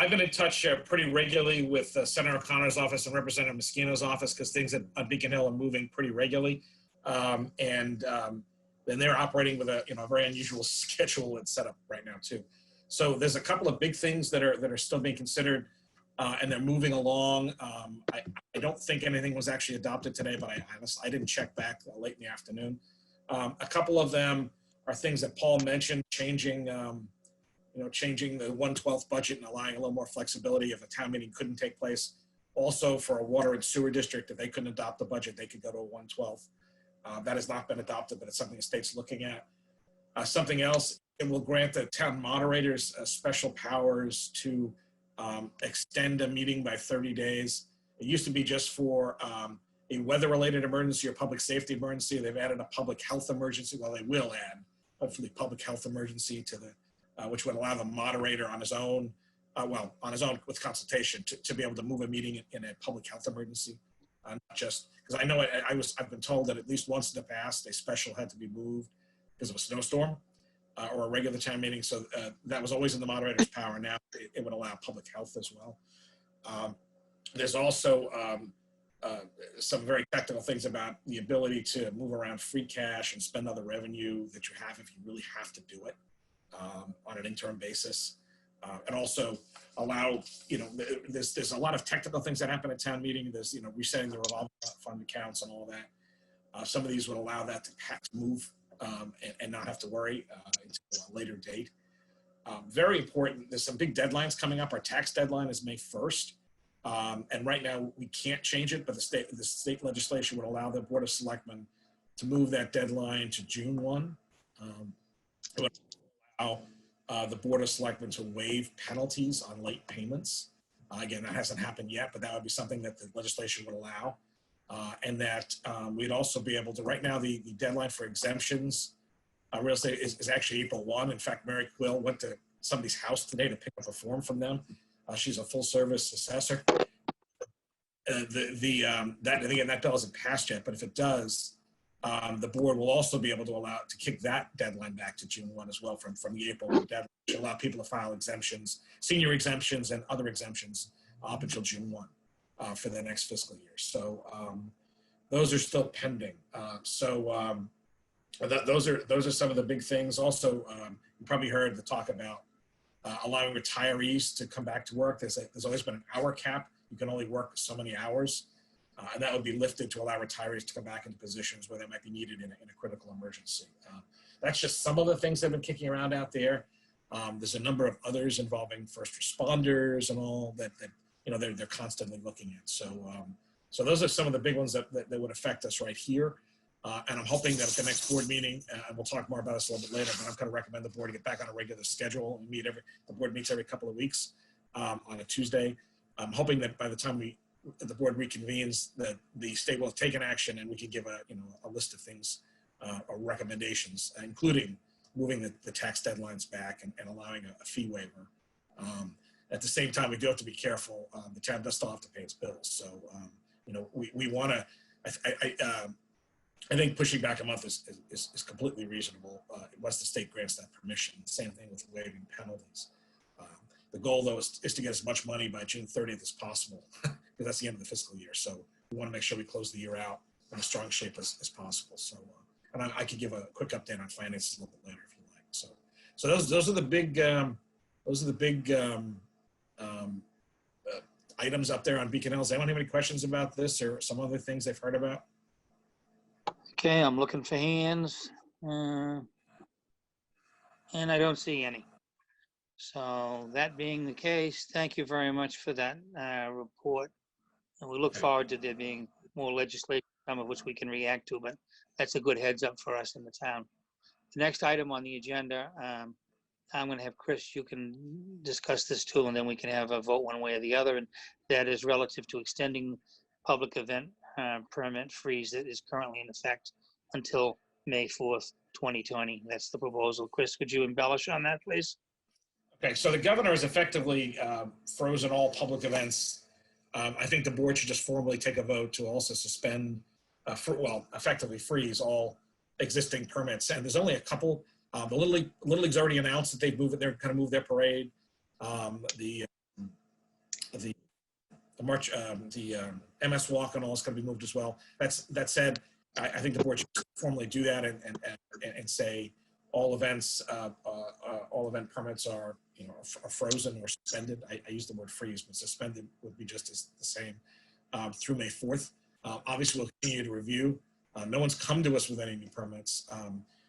been in touch pretty regularly with Senator O'Connor's office and Representative Moschino's office because things at Beacon Hill are moving pretty regularly. Then they're operating with a very unusual schedule and setup right now too. So there's a couple of big things that are still being considered, and they're moving along. I don't think anything was actually adopted today, but I didn't check back late in the afternoon. A couple of them are things that Paul mentioned, changing changing the 1/12 budget and allowing a little more flexibility if a town meeting couldn't take place. Also, for a water and sewer district, if they couldn't adopt the budget, they could go to a 1/12. That has not been adopted, but it's something the state's looking at. Something else, it will grant the town moderators special powers to extend a meeting by 30 days. It used to be just for a weather-related emergency or public safety emergency. They've added a public health emergency. Well, they will add, hopefully, public health emergency to the, which would allow the moderator on his own, with consultation to be able to move a meeting in a public health emergency. Not just, because I know I've been told that at least once in the past, a special had to be moved because of a snowstorm or a regular town meeting. So that was always in the moderator's power. Now it would allow public health as well. There's also some very technical things about the ability to move around free cash and spend other revenue that you have if you really have to do it on an interim basis. And also allow, there's a lot of technical things that happen at town meeting. There's, resetting the revolving fund accounts and all that. Some of these would allow that to move and not have to worry until a later date. Very important, there's some big deadlines coming up. Our tax deadline is May 1st. And right now we can't change it, but the state legislation would allow the Board of Selectmen to move that deadline to June 1. It would allow the Board of Selectmen to waive penalties on late payments. Again, that hasn't happened yet, but that would be something that the legislation would allow. And that we'd also be able to, right now, the deadline for exemptions, real estate is actually April 1. In fact, Mary Quill went to somebody's house today to pick up a form from them. She's a full service assessor. That bill hasn't passed yet, but if it does, the board will also be able to allow to kick that deadline back to June 1 as well from the April deadline to allow people to file exemptions, senior exemptions and other exemptions up until June 1 for the next fiscal year. So those are still pending. Those are some of the big things. Also, you probably heard the talk about allowing retirees to come back to work. There's always been an hour cap. You can only work so many hours. And that would be lifted to allow retirees to come back into positions where they might be needed in a critical emergency. That's just some of the things that have been kicking around out there. There's a number of others involving first responders and all that they're constantly looking at. So those are some of the big ones that would affect us right here. And I'm hoping that at the next board meeting, and we'll talk more about this a little bit later, but I'm going to recommend the board to get back on a regular schedule and the board meets every couple of weeks on a Tuesday. I'm hoping that by the time the board reconvenes, that the state will have taken action and we can give a list of things or recommendations, including moving the tax deadlines back and allowing a fee waiver. At the same time, we do have to be careful. The town does still have to pay its bills. So, we want to, I think pushing back a month is completely reasonable once the state grants that permission. Same thing with waiving penalties. The goal, though, is to get as much money by June 30th as possible, because that's the end of the fiscal year. So we want to make sure we close the year out in as strong shape as possible. So, and I could give a quick update on finances a little bit later if you like. So those are the big items up there on Beacon Hill. Does anyone have any questions about this or some other things they've heard about? Okay, I'm looking for hands. And I don't see any. So that being the case, thank you very much for that report. And we look forward to there being more legislation, some of which we can react to, but that's a good heads up for us in the town. The next item on the agenda, I'm going to have Chris, you can discuss this too, and then we can have a vote one way or the other. And that is relative to extending public event permit freeze that is currently in effect until May 4th, 2020. That's the proposal. Chris, could you embellish on that, please? Okay, so the governor has effectively frozen all public events. I think the board should just formally take a vote to also suspend, effectively freeze all existing permits. And there's only a couple. The Little League's already announced that they're going to move their parade. The march, the MS Walk and all is going to be moved as well. That said, I think the board should formally do that and say all events, all event permits are, are frozen or suspended. I use the word freeze, but suspended would be just as the same through May 4th. Obviously, we'll continue to review. No one's come to us with any new permits.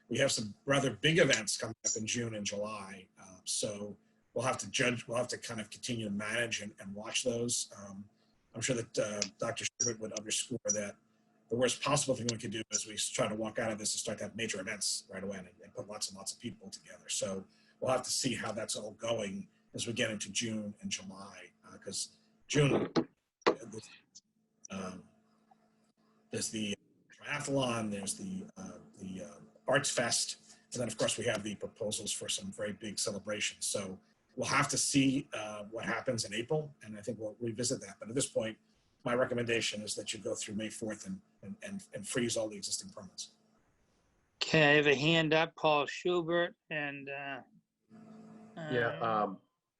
We have some rather big events coming up in June and July. So we'll have to judge, we'll have to kind of continue to manage and watch those. I'm sure that Dr. Schubert would underscore that the worst possible thing we could do is we try to walk out of this and start to have major events right away and put lots and lots of people together. So we'll have to see how that's all going as we get into June and July, because June, there's the triathlon, there's the Arts Fest, and then of course we have the proposals for some very big celebrations. So we'll have to see what happens in April, and I think we'll revisit that. But at this point, my recommendation is that you go through May 4th and freeze all the existing permits. Okay, I have a hand up, Paul Schubert, and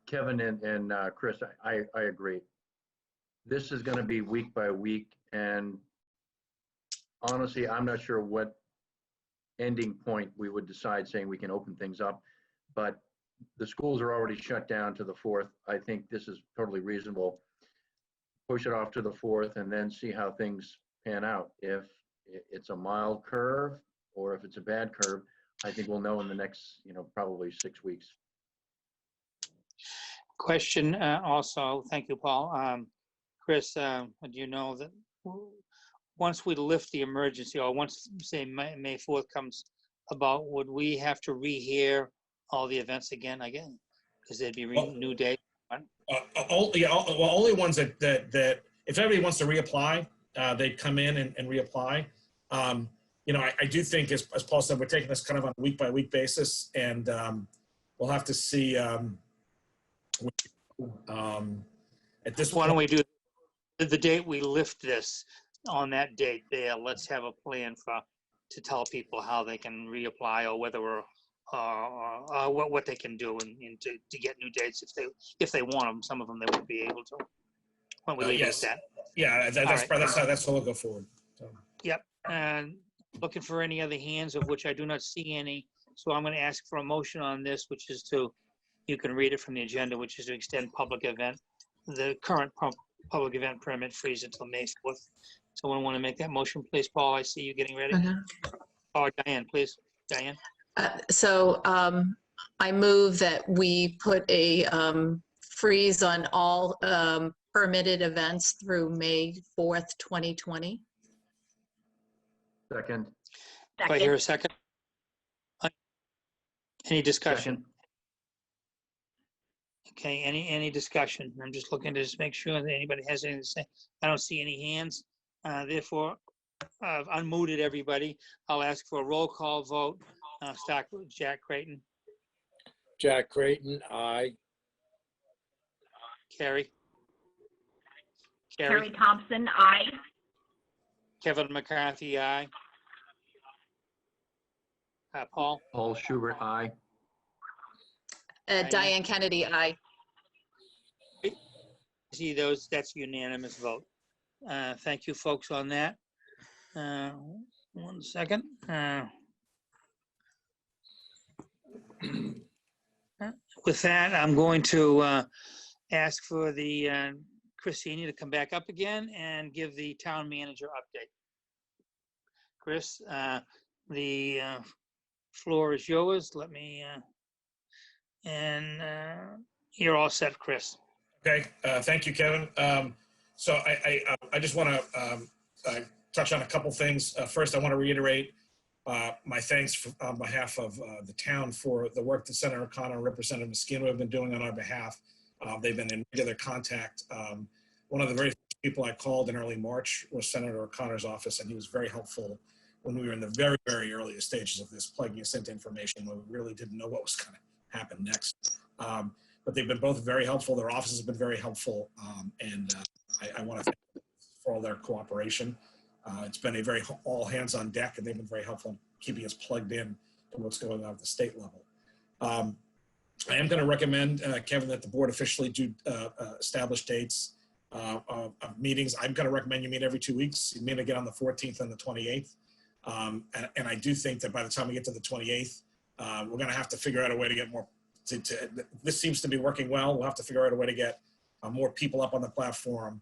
Kevin and Chris, I agree. This is going to be week by week, and honestly, I'm not sure what ending point we would decide saying we can open things up, but the schools are already shut down to the 4th. I think this is totally reasonable. Push it off to the 4th and then see how things pan out. If it's a mild curve or if it's a bad curve, I think we'll know in the next, probably 6 weeks. question also, thank you, Paul. Chris, do you know that once we lift the emergency, or once, say, May 4th comes about, would we have to rehear all the events again? Because there'd be new dates. Only ones that if everybody wants to reapply, they'd come in and reapply. I do think, as Paul said, we're taking this kind of on a week by week basis, and we'll have to see. At this Why point, don't we do the date we lift this, on that date there? Let's have a plan to tell people how they can reapply, or whether we're what they can do and to get new dates if they want them. Some of them they won't be able to. When we leave yes. it at that. Yeah, that's how we'll go forward. So. Yep. And looking for any other hands, of which I do not see any. So I'm going to ask for a motion on this, which is you can read it from the agenda, which is to extend the current public event permit freeze until May 4th. Someone want to make that motion, please? Paul, I see you getting ready. Oh, Diane, please. Diane. So I move that we put a freeze on all permitted events through May 4th, 2020. Second. Do I hear a second? Any discussion? Second. Okay, any discussion? I'm just looking to just make sure that anybody has anything to say. I don't see any hands. Therefore, I've unmuted everybody. I'll ask for a roll call vote. Start with Jack Creighton. Jack Creighton, aye. Carrie. Carrie Thompson, aye. Kevin McCarthy, aye. Paul. Paul Schubert, aye. Diane Kennedy, aye. See those, that's unanimous vote. Thank you, folks, on that. 1 second. With that, I'm going to ask for the Christine to come back up again and give the town manager update. Chris, the floor is yours. Let me, and you're all set, Chris. Okay, thank you, Kevin. So I just want to touch on a couple things. First, I want to reiterate my thanks on behalf of the town for the work that Senator O'Connor and Representative Mosquito have been doing on our behalf. They've been in regular contact. One of the very first people I called in early March was Senator O'Connor's office, and he was very helpful when we were in the very, very earliest stages of this, plugging us into information when we really didn't know what was going to happen next. But they've been both very helpful. Their offices have been very helpful, and I want to thank them for all their cooperation. It's been a very all hands on deck, and they've been very helpful in keeping us plugged in to what's going on at the state level. I am going to recommend, Kevin, that the board officially do establish dates of meetings. I'm going to recommend you meet every 2 weeks. You meet again on the 14th and the 28th. And I do think that by the time we get to the 28th, we're going to have to figure out a way to get more. This seems to be working well. We'll have to figure out a way to get more people up on the platform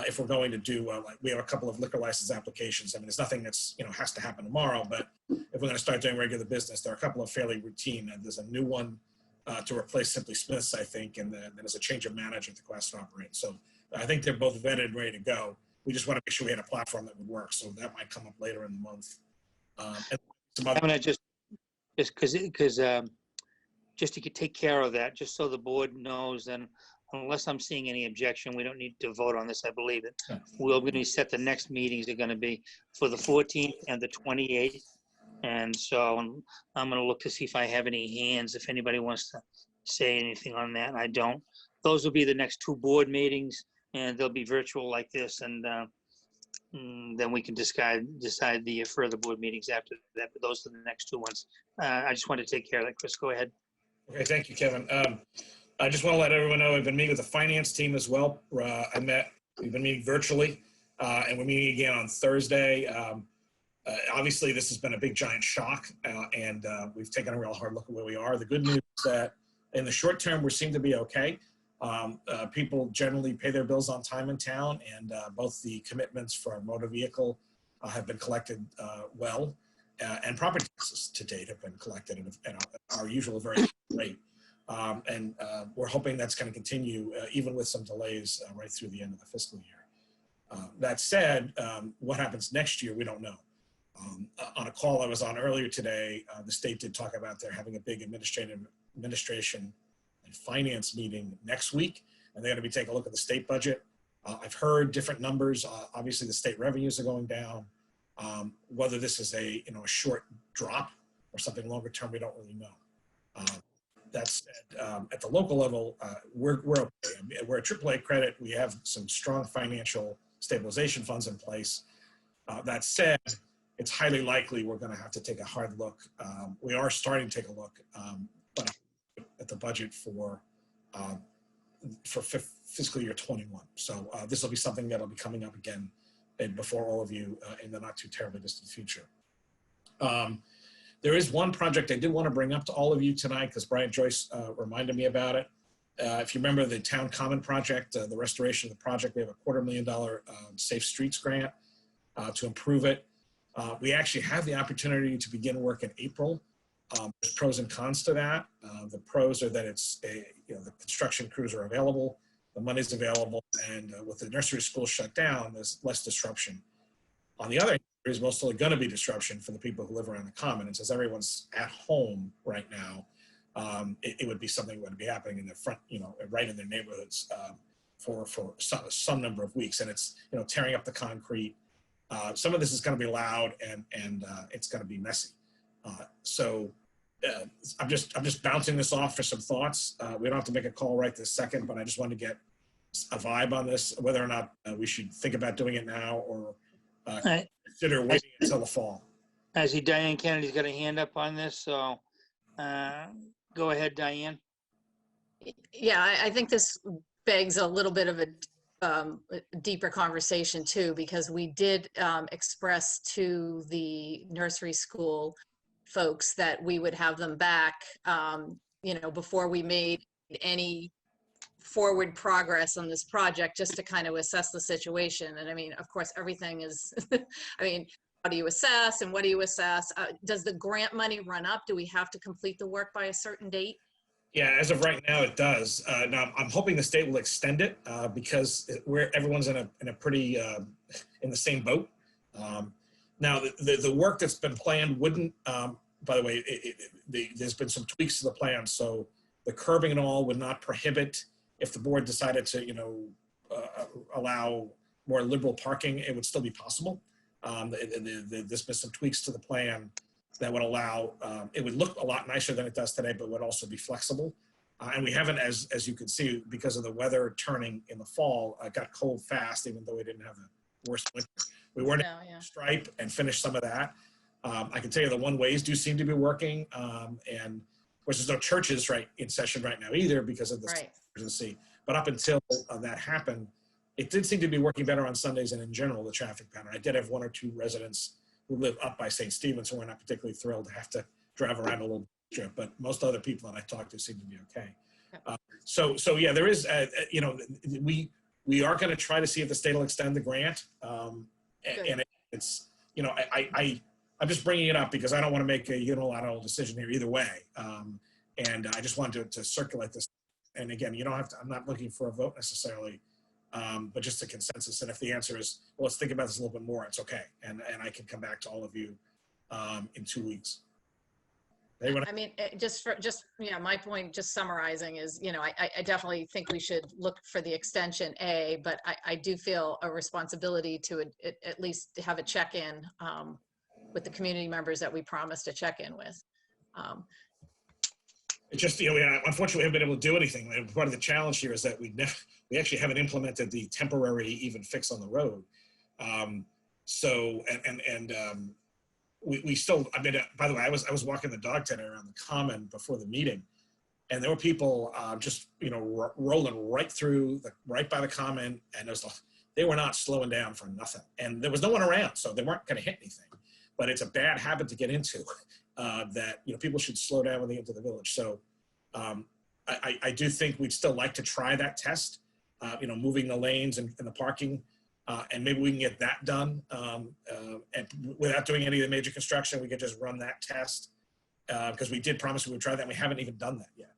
if we're going to do. Like we have a couple of liquor license applications. I mean, there's nothing that's has to happen tomorrow. But if we're going to start doing regular business, there are a couple of fairly routine. There's a new one to replace Simply Smith's, I think, and then there's a change of manager at the Cohasset operates. So I think they're both vetted and ready to go. We just want to make sure we had a platform that would work. So that might come up later in the month. And some other I'm gonna just because just to take care of that, just so the board knows, and unless I'm seeing any objection, we don't need to vote on this. I believe it. Yeah. We're going to set the next meetings are going to be for the 14th and the 28th. And so I'm going to look to see if I have any hands, if anybody wants to say anything on that. I don't. Those will be the next two board meetings, and they'll be virtual like this. And then we can decide the further board meetings after that. But those are the next two ones. I just wanted to take care of that. Chris, go ahead. Okay, thank you, Kevin. I just want to let everyone know I've been meeting with the finance team as well. We've been meeting virtually, and we're meeting again on Thursday. Obviously, this has been a big, giant shock, and we've taken a real hard look at where we are. The good news is that in the short term, we seem to be okay. People generally pay their bills on time in town, and both the commitments for our motor vehicle have been collected well. And property taxes to date have been collected at our usual very high rate. And we're hoping that's going to continue even with some delays right through the end of the fiscal year. That said, what happens next year, we don't know. On a call I was on earlier today, the state did talk about they're having a big administration and finance meeting next week, and they're going to be taking a look at the state budget. I've heard different numbers. Obviously, the state revenues are going down. Whether this is a short drop or something longer term, we don't really know. That said, at the local level, we're okay. We're a AAA credit. We have some strong financial stabilization funds in place. That said, it's highly likely we're going to have to take a hard look. We are starting to take a look, but at the budget for fiscal year 21. So this will be something that'll be coming up again before all of you in the not too terribly distant future. There is one project I did want to bring up to all of you tonight because Brian Joyce reminded me about it. If you remember the Town Common project, the restoration of the project, we have a $250,000 Safe Streets grant to improve it. We actually have the opportunity to begin work in April. There's pros and cons to that. The pros are that it's the construction crews are available, the money's available, and with the nursery school shut down, there's less disruption. On the other hand, there's mostly going to be disruption for the people who live around the common. And since everyone's at home right now, it would be something that would be happening in their front, right in their neighborhoods for some number of weeks. And it's tearing up the concrete. Some of this is going to be loud and it's going to be messy. So I'm just bouncing this off for some thoughts. We don't have to make a call right this second, but I just wanted to get a vibe on this, whether or not we should think about doing it now or consider waiting until the fall. I see Diane Kennedy's got a hand up on this, so go ahead, Diane. Yeah, I think this begs a little bit of a deeper conversation too, because we did express to the nursery school folks that we would have them back, before we made any forward progress on this project, just to kind of assess the situation. And I mean, of course, everything is, how do you assess and what do you assess? Does the grant money run up? Do we have to complete the work by a certain date? Yeah, as of right now, it does. Now, I'm hoping the state will extend it because everyone's in a pretty in the same boat. Now, the work that's been planned wouldn't. By the way, there's been some tweaks to the plan, so the curbing and all would not prohibit. If the board decided to, allow more liberal parking, it would still be possible. There's been some tweaks to the plan that would allow, it would look a lot nicer than it does today, but would also be flexible. And we haven't, as you can see, because of the weather turning in the fall, got cold fast, even though we didn't have the worst winter. We weren't able to stripe and finish some of that. I can tell you the one-ways do seem to be working. And of course, there's no churches in session right now either because of the emergency. But up until that happened, it did seem to be working better on Sundays and in general, the traffic pattern. I did have one or two residents who live up by St. Stephen's who are not particularly thrilled to have to drive around a little trip, but most other people that I talked to seem to be okay. So yeah, there is, you know, we are going to try to see if the state will extend the grant. And it's, you know, I'm just bringing it up because I don't want to make a unilateral decision here either way. And I just wanted to circulate this. And again, you don't have to, I'm not looking for a vote necessarily, but just a consensus. And if the answer is, well, let's think about this a little bit more, it's okay. And I can come back to all of you in 2 weeks. I mean, yeah, my point, just summarizing is, you know, I definitely think we should look for the extension A, but I do feel a responsibility to at least have a check-in with the community members that we promised to check in with. It's just, you know, unfortunately, we haven't been able to do anything. And part of the challenge here is that we actually haven't implemented the temporary even fix on the road. We still, I mean, by the way, I was walking the dog tender around the common before the meeting, and there were people just, you know, rolling right through, right by the common, and they were not slowing down for nothing. And there was no one around, so they weren't going to hit anything. But it's a bad habit to get into that, you know, people should slow down when they get to the village. So I do think we'd still like to try that test, you know, moving the lanes and the parking. And maybe we can get that done and without doing any of the major construction. We could just run that test because we did promise we would try that. And we haven't even done that yet.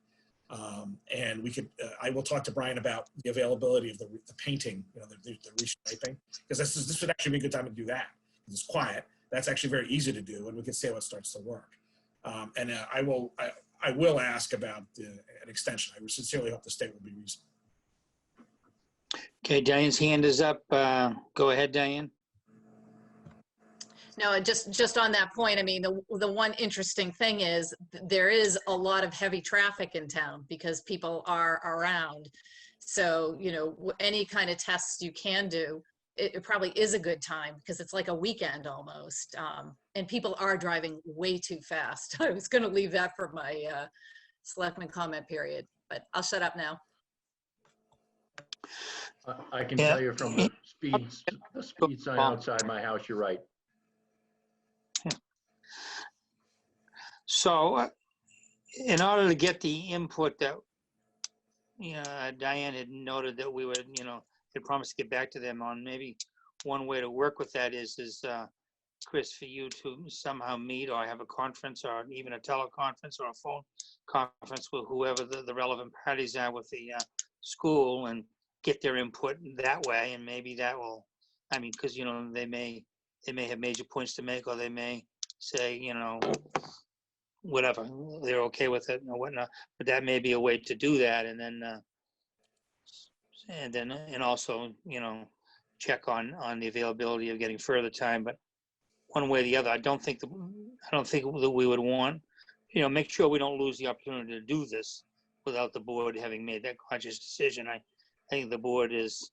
And we could, I will talk to Brian about the availability of the painting, you know, the restriping, because this would actually be a good time to do that. It's quiet. That's actually very easy to do, and we can see how it starts to work. And I will ask about an extension. I sincerely hope the state will be reasonable. Okay, Diane's hand is up. Go ahead, Diane. No, just on that point, I mean, the one interesting thing is there is a lot of heavy traffic in town because people are around. So, you know, any kind of tests you can do, it probably is a good time because it's like a weekend almost. And people are driving way too fast. I was going to leave that for my selectman comment period, but I'll shut up now. I can tell you from the speed sign outside my house, you're right. So in order to get the input that Diane had noted that we would, you know, had promised to get back to them on, maybe one way to work with that is Chris, for you to somehow meet or have a conference or even a teleconference or a phone conference with whoever the relevant parties are with the school and get their input that way. And maybe that will, I mean, because, you know, they may have major points to make, or they may say, you know, whatever, they're okay with it or whatnot, but that may be a way to do that. And then also, you know, check on the availability of getting further time. But one way or the other, I don't think that we would want, you know, make sure we don't lose the opportunity to do this without the board having made that conscious decision. I think the board has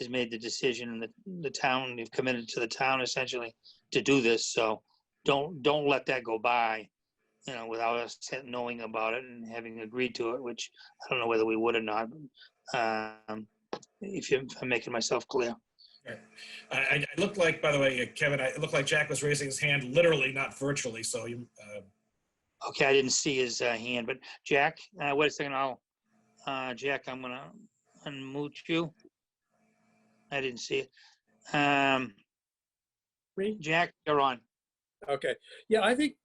made the decision, and the town, they've committed to the town essentially to do this. So don't let that go by, you know, without us knowing about it and having agreed to it, which I don't know whether we would or not. If I'm making myself clear. I looked like, by the way, Kevin, it looked like Jack was raising his hand, literally, not virtually. So you. Okay, I didn't see his hand, but Jack, wait a second. Jack, I'm gonna unmute you. I didn't see it. Jack, you're on. Okay. Yeah, I think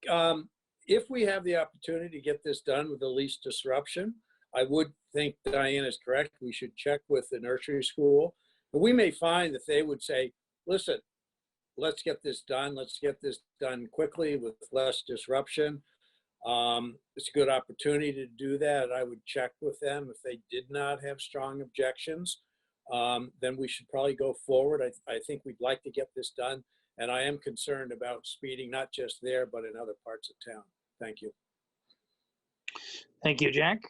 if we have the opportunity to get this done with the least disruption, I would think Diane is correct. We should check with the nursery school. But we may find that they would say, listen, let's get this done. Let's get this done quickly with less disruption. It's a good opportunity to do that. I would check with them. If they did not have strong objections, then we should probably go forward. I think we'd like to get this done. And I am concerned about speeding, not just there, but in other parts of town. Thank you. Thank you, Jack.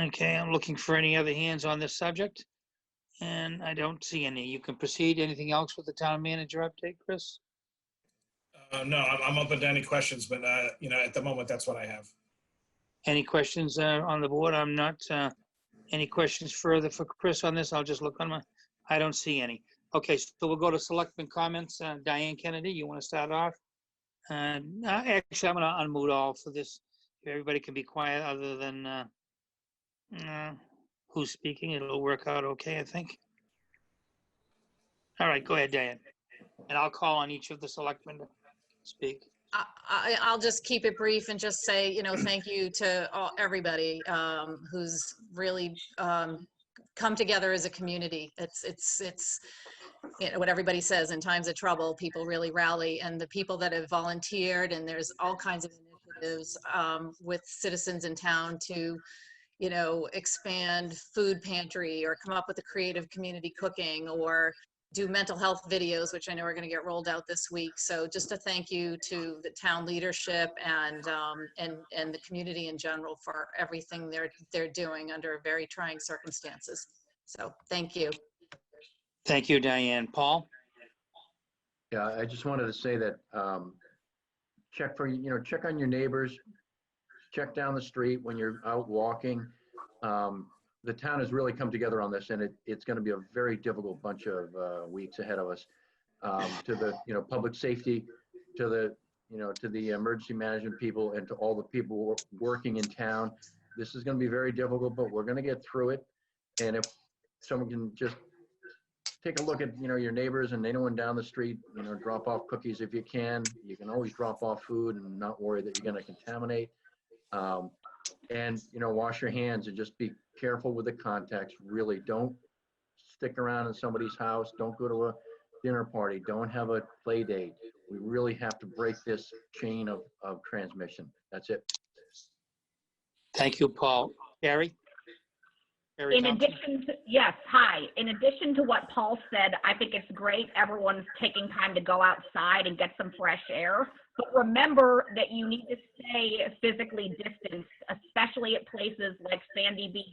Okay, I'm looking for any other hands on this subject, and I don't see any. You can proceed. Anything else with the town manager update, Chris? No, I'm open to any questions, but you know, at the moment, that's what I have. Any questions on the board? I'm not. Any questions further for Chris on this? I'll just look on I don't see any. Okay, so we'll go to selectmen comments. Diane Kennedy, you want to start off? Actually, I'm going to unmute all for this. Everybody can be quiet other than who's speaking. It'll work out okay, I think. All right, go ahead, Diane. And I'll call on each of the selectmen to speak. I'll just keep it brief and just say, thank you to everybody who's really come together as a community. It's what everybody says, in times of trouble, people really rally, and the people that have volunteered, and there's all kinds of initiatives with citizens in town to, expand food pantry or come up with a creative community cooking or do mental health videos, which I know are going to get rolled out this week. So just a thank you to the town leadership and the community in general for everything they're doing under very trying circumstances. So thank you. Thank you, Diane. Paul? Yeah, I just wanted to say that check on your neighbors, check down the street when you're out walking. The town has really come together on this, and it's going to be a very difficult bunch of weeks ahead of us. To the public safety, to the emergency management people, and to all the people working in town. This is going to be very difficult, but we're going to get through it. And if someone can just take a look at your neighbors and anyone down the street, drop off cookies if you can. You can always drop off food and not worry that you're going to contaminate. And wash your hands and just be careful with the context. Really don't stick around in somebody's house. Don't go to a dinner party. Don't have a play date. We really have to break this chain of transmission. That's it. Thank you, Paul. Barry? In addition to, yes, hi. In addition to what Paul said, I think it's great everyone's taking time to go outside and get some fresh air. But remember that you need to stay physically distanced, especially at places like Sandy Beach.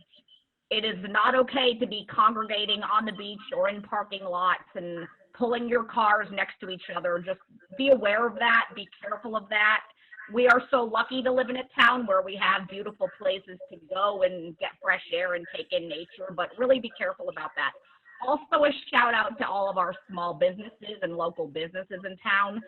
It is not okay to be congregating on the beach or in parking lots and pulling your cars next to each other. Just be aware of that. Be careful of that. We are so lucky to live in a town where we have beautiful places to go and get fresh air and take in nature, but really be careful about that. Also, a shout out to all of our small businesses and local businesses in town.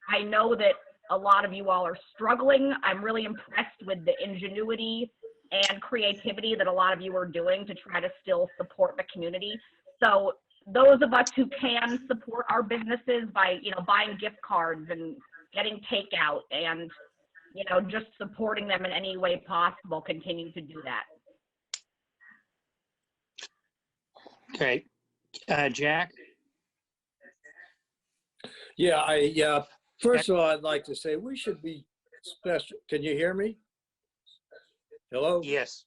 I know that a lot of you all are struggling. I'm really impressed with the ingenuity and creativity that a lot of you are doing to try to still support the community. So those of us who can support our businesses by, buying gift cards and getting takeout and, just supporting them in any way possible, continue to do that. Okay. Jack? Yeah, first of all, I'd like to say we should be special. Can you hear me? Hello? Yes.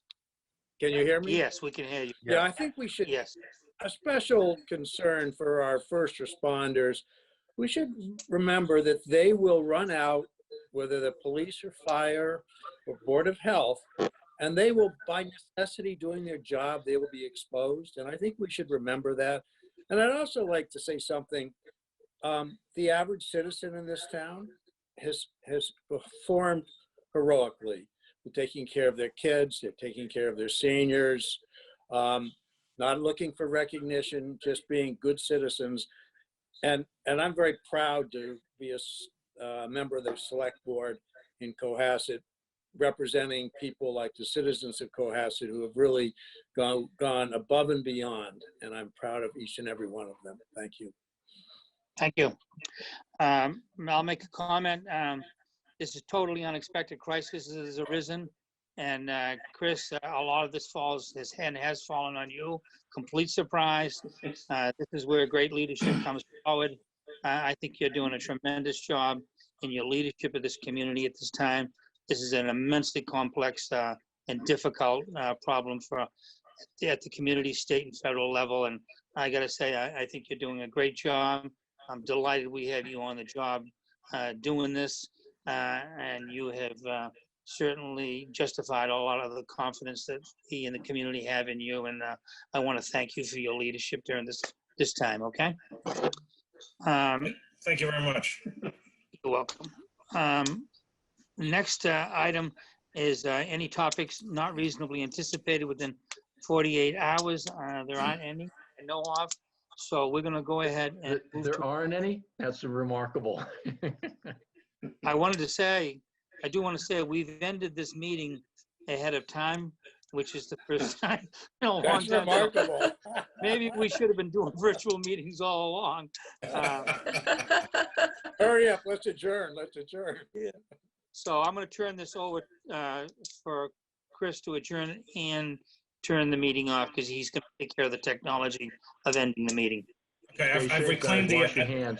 Can you hear me? Yes, we can hear you. Yeah, I think we should, Yes. a special concern for our first responders. We should remember that they will run out, whether the police or fire or Board of Health, and they will, by necessity, doing their job, they will be exposed. And I think we should remember that. And I'd also like to say something. The average citizen in this town has performed heroically. They're taking care of their kids, they're taking care of their seniors, not looking for recognition, just being good citizens. And I'm very proud to be a member of the select board in Cohasset, representing people like the citizens of Cohasset who have really gone above and beyond. And I'm proud of each and every one of them. Thank you. Thank you. I'll make a comment. This is totally unexpected crisis has arisen. And Chris, a lot of this has fallen on you. Complete surprise. This is where great leadership comes forward. I think you're doing a tremendous job in your leadership of this community at this time. This is an immensely complex and difficult problem at the community, state, and federal level. And I got to say, I think you're doing a great job. I'm delighted we have you on the job doing this, and you have certainly justified a lot of the confidence that we in the community have in you. And I want to thank you for your leadership during this time. Okay. Thank you very much. You're welcome. Next item is any topics not reasonably anticipated within 48 hours. There aren't any I know of. So we're gonna go ahead and move There to, aren't any? That's remarkable. I wanted to say, I do want to say, we've ended this meeting ahead of time, which is the first time in a long That's time. remarkable. Maybe we should have been doing virtual meetings all along. Hurry up, let's adjourn, let's adjourn. So I'm going to turn this over for Chris to adjourn and turn the meeting off because he's going to take care of the technology of ending the meeting. Stay Okay, I've safe, guys. reclaimed the, Wash your hands.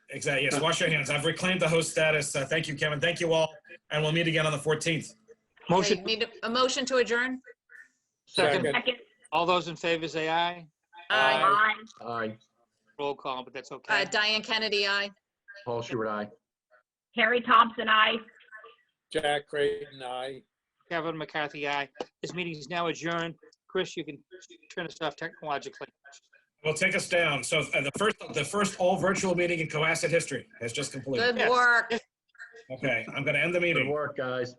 exactly, yes, wash your hands. I've reclaimed the host status. Thank you, Kevin. Thank you all. And we'll meet again on the 14th. Motion, Okay, need a motion to adjourn? second. Second. All those in favor say aye. Aye. Aye. Aye. Roll call, but that's okay. Diane Kennedy, aye. Paul Schubert, aye. Carrie Thompson, aye. Jack Creighton, aye. Kevin McCarthy, aye. This meeting is now adjourned. Chris, you can turn us off technologically. Will take us down. So the first all virtual meeting in Cohasset history has just completed. Good work. Okay, I'm going to end the Good meeting. work, guys.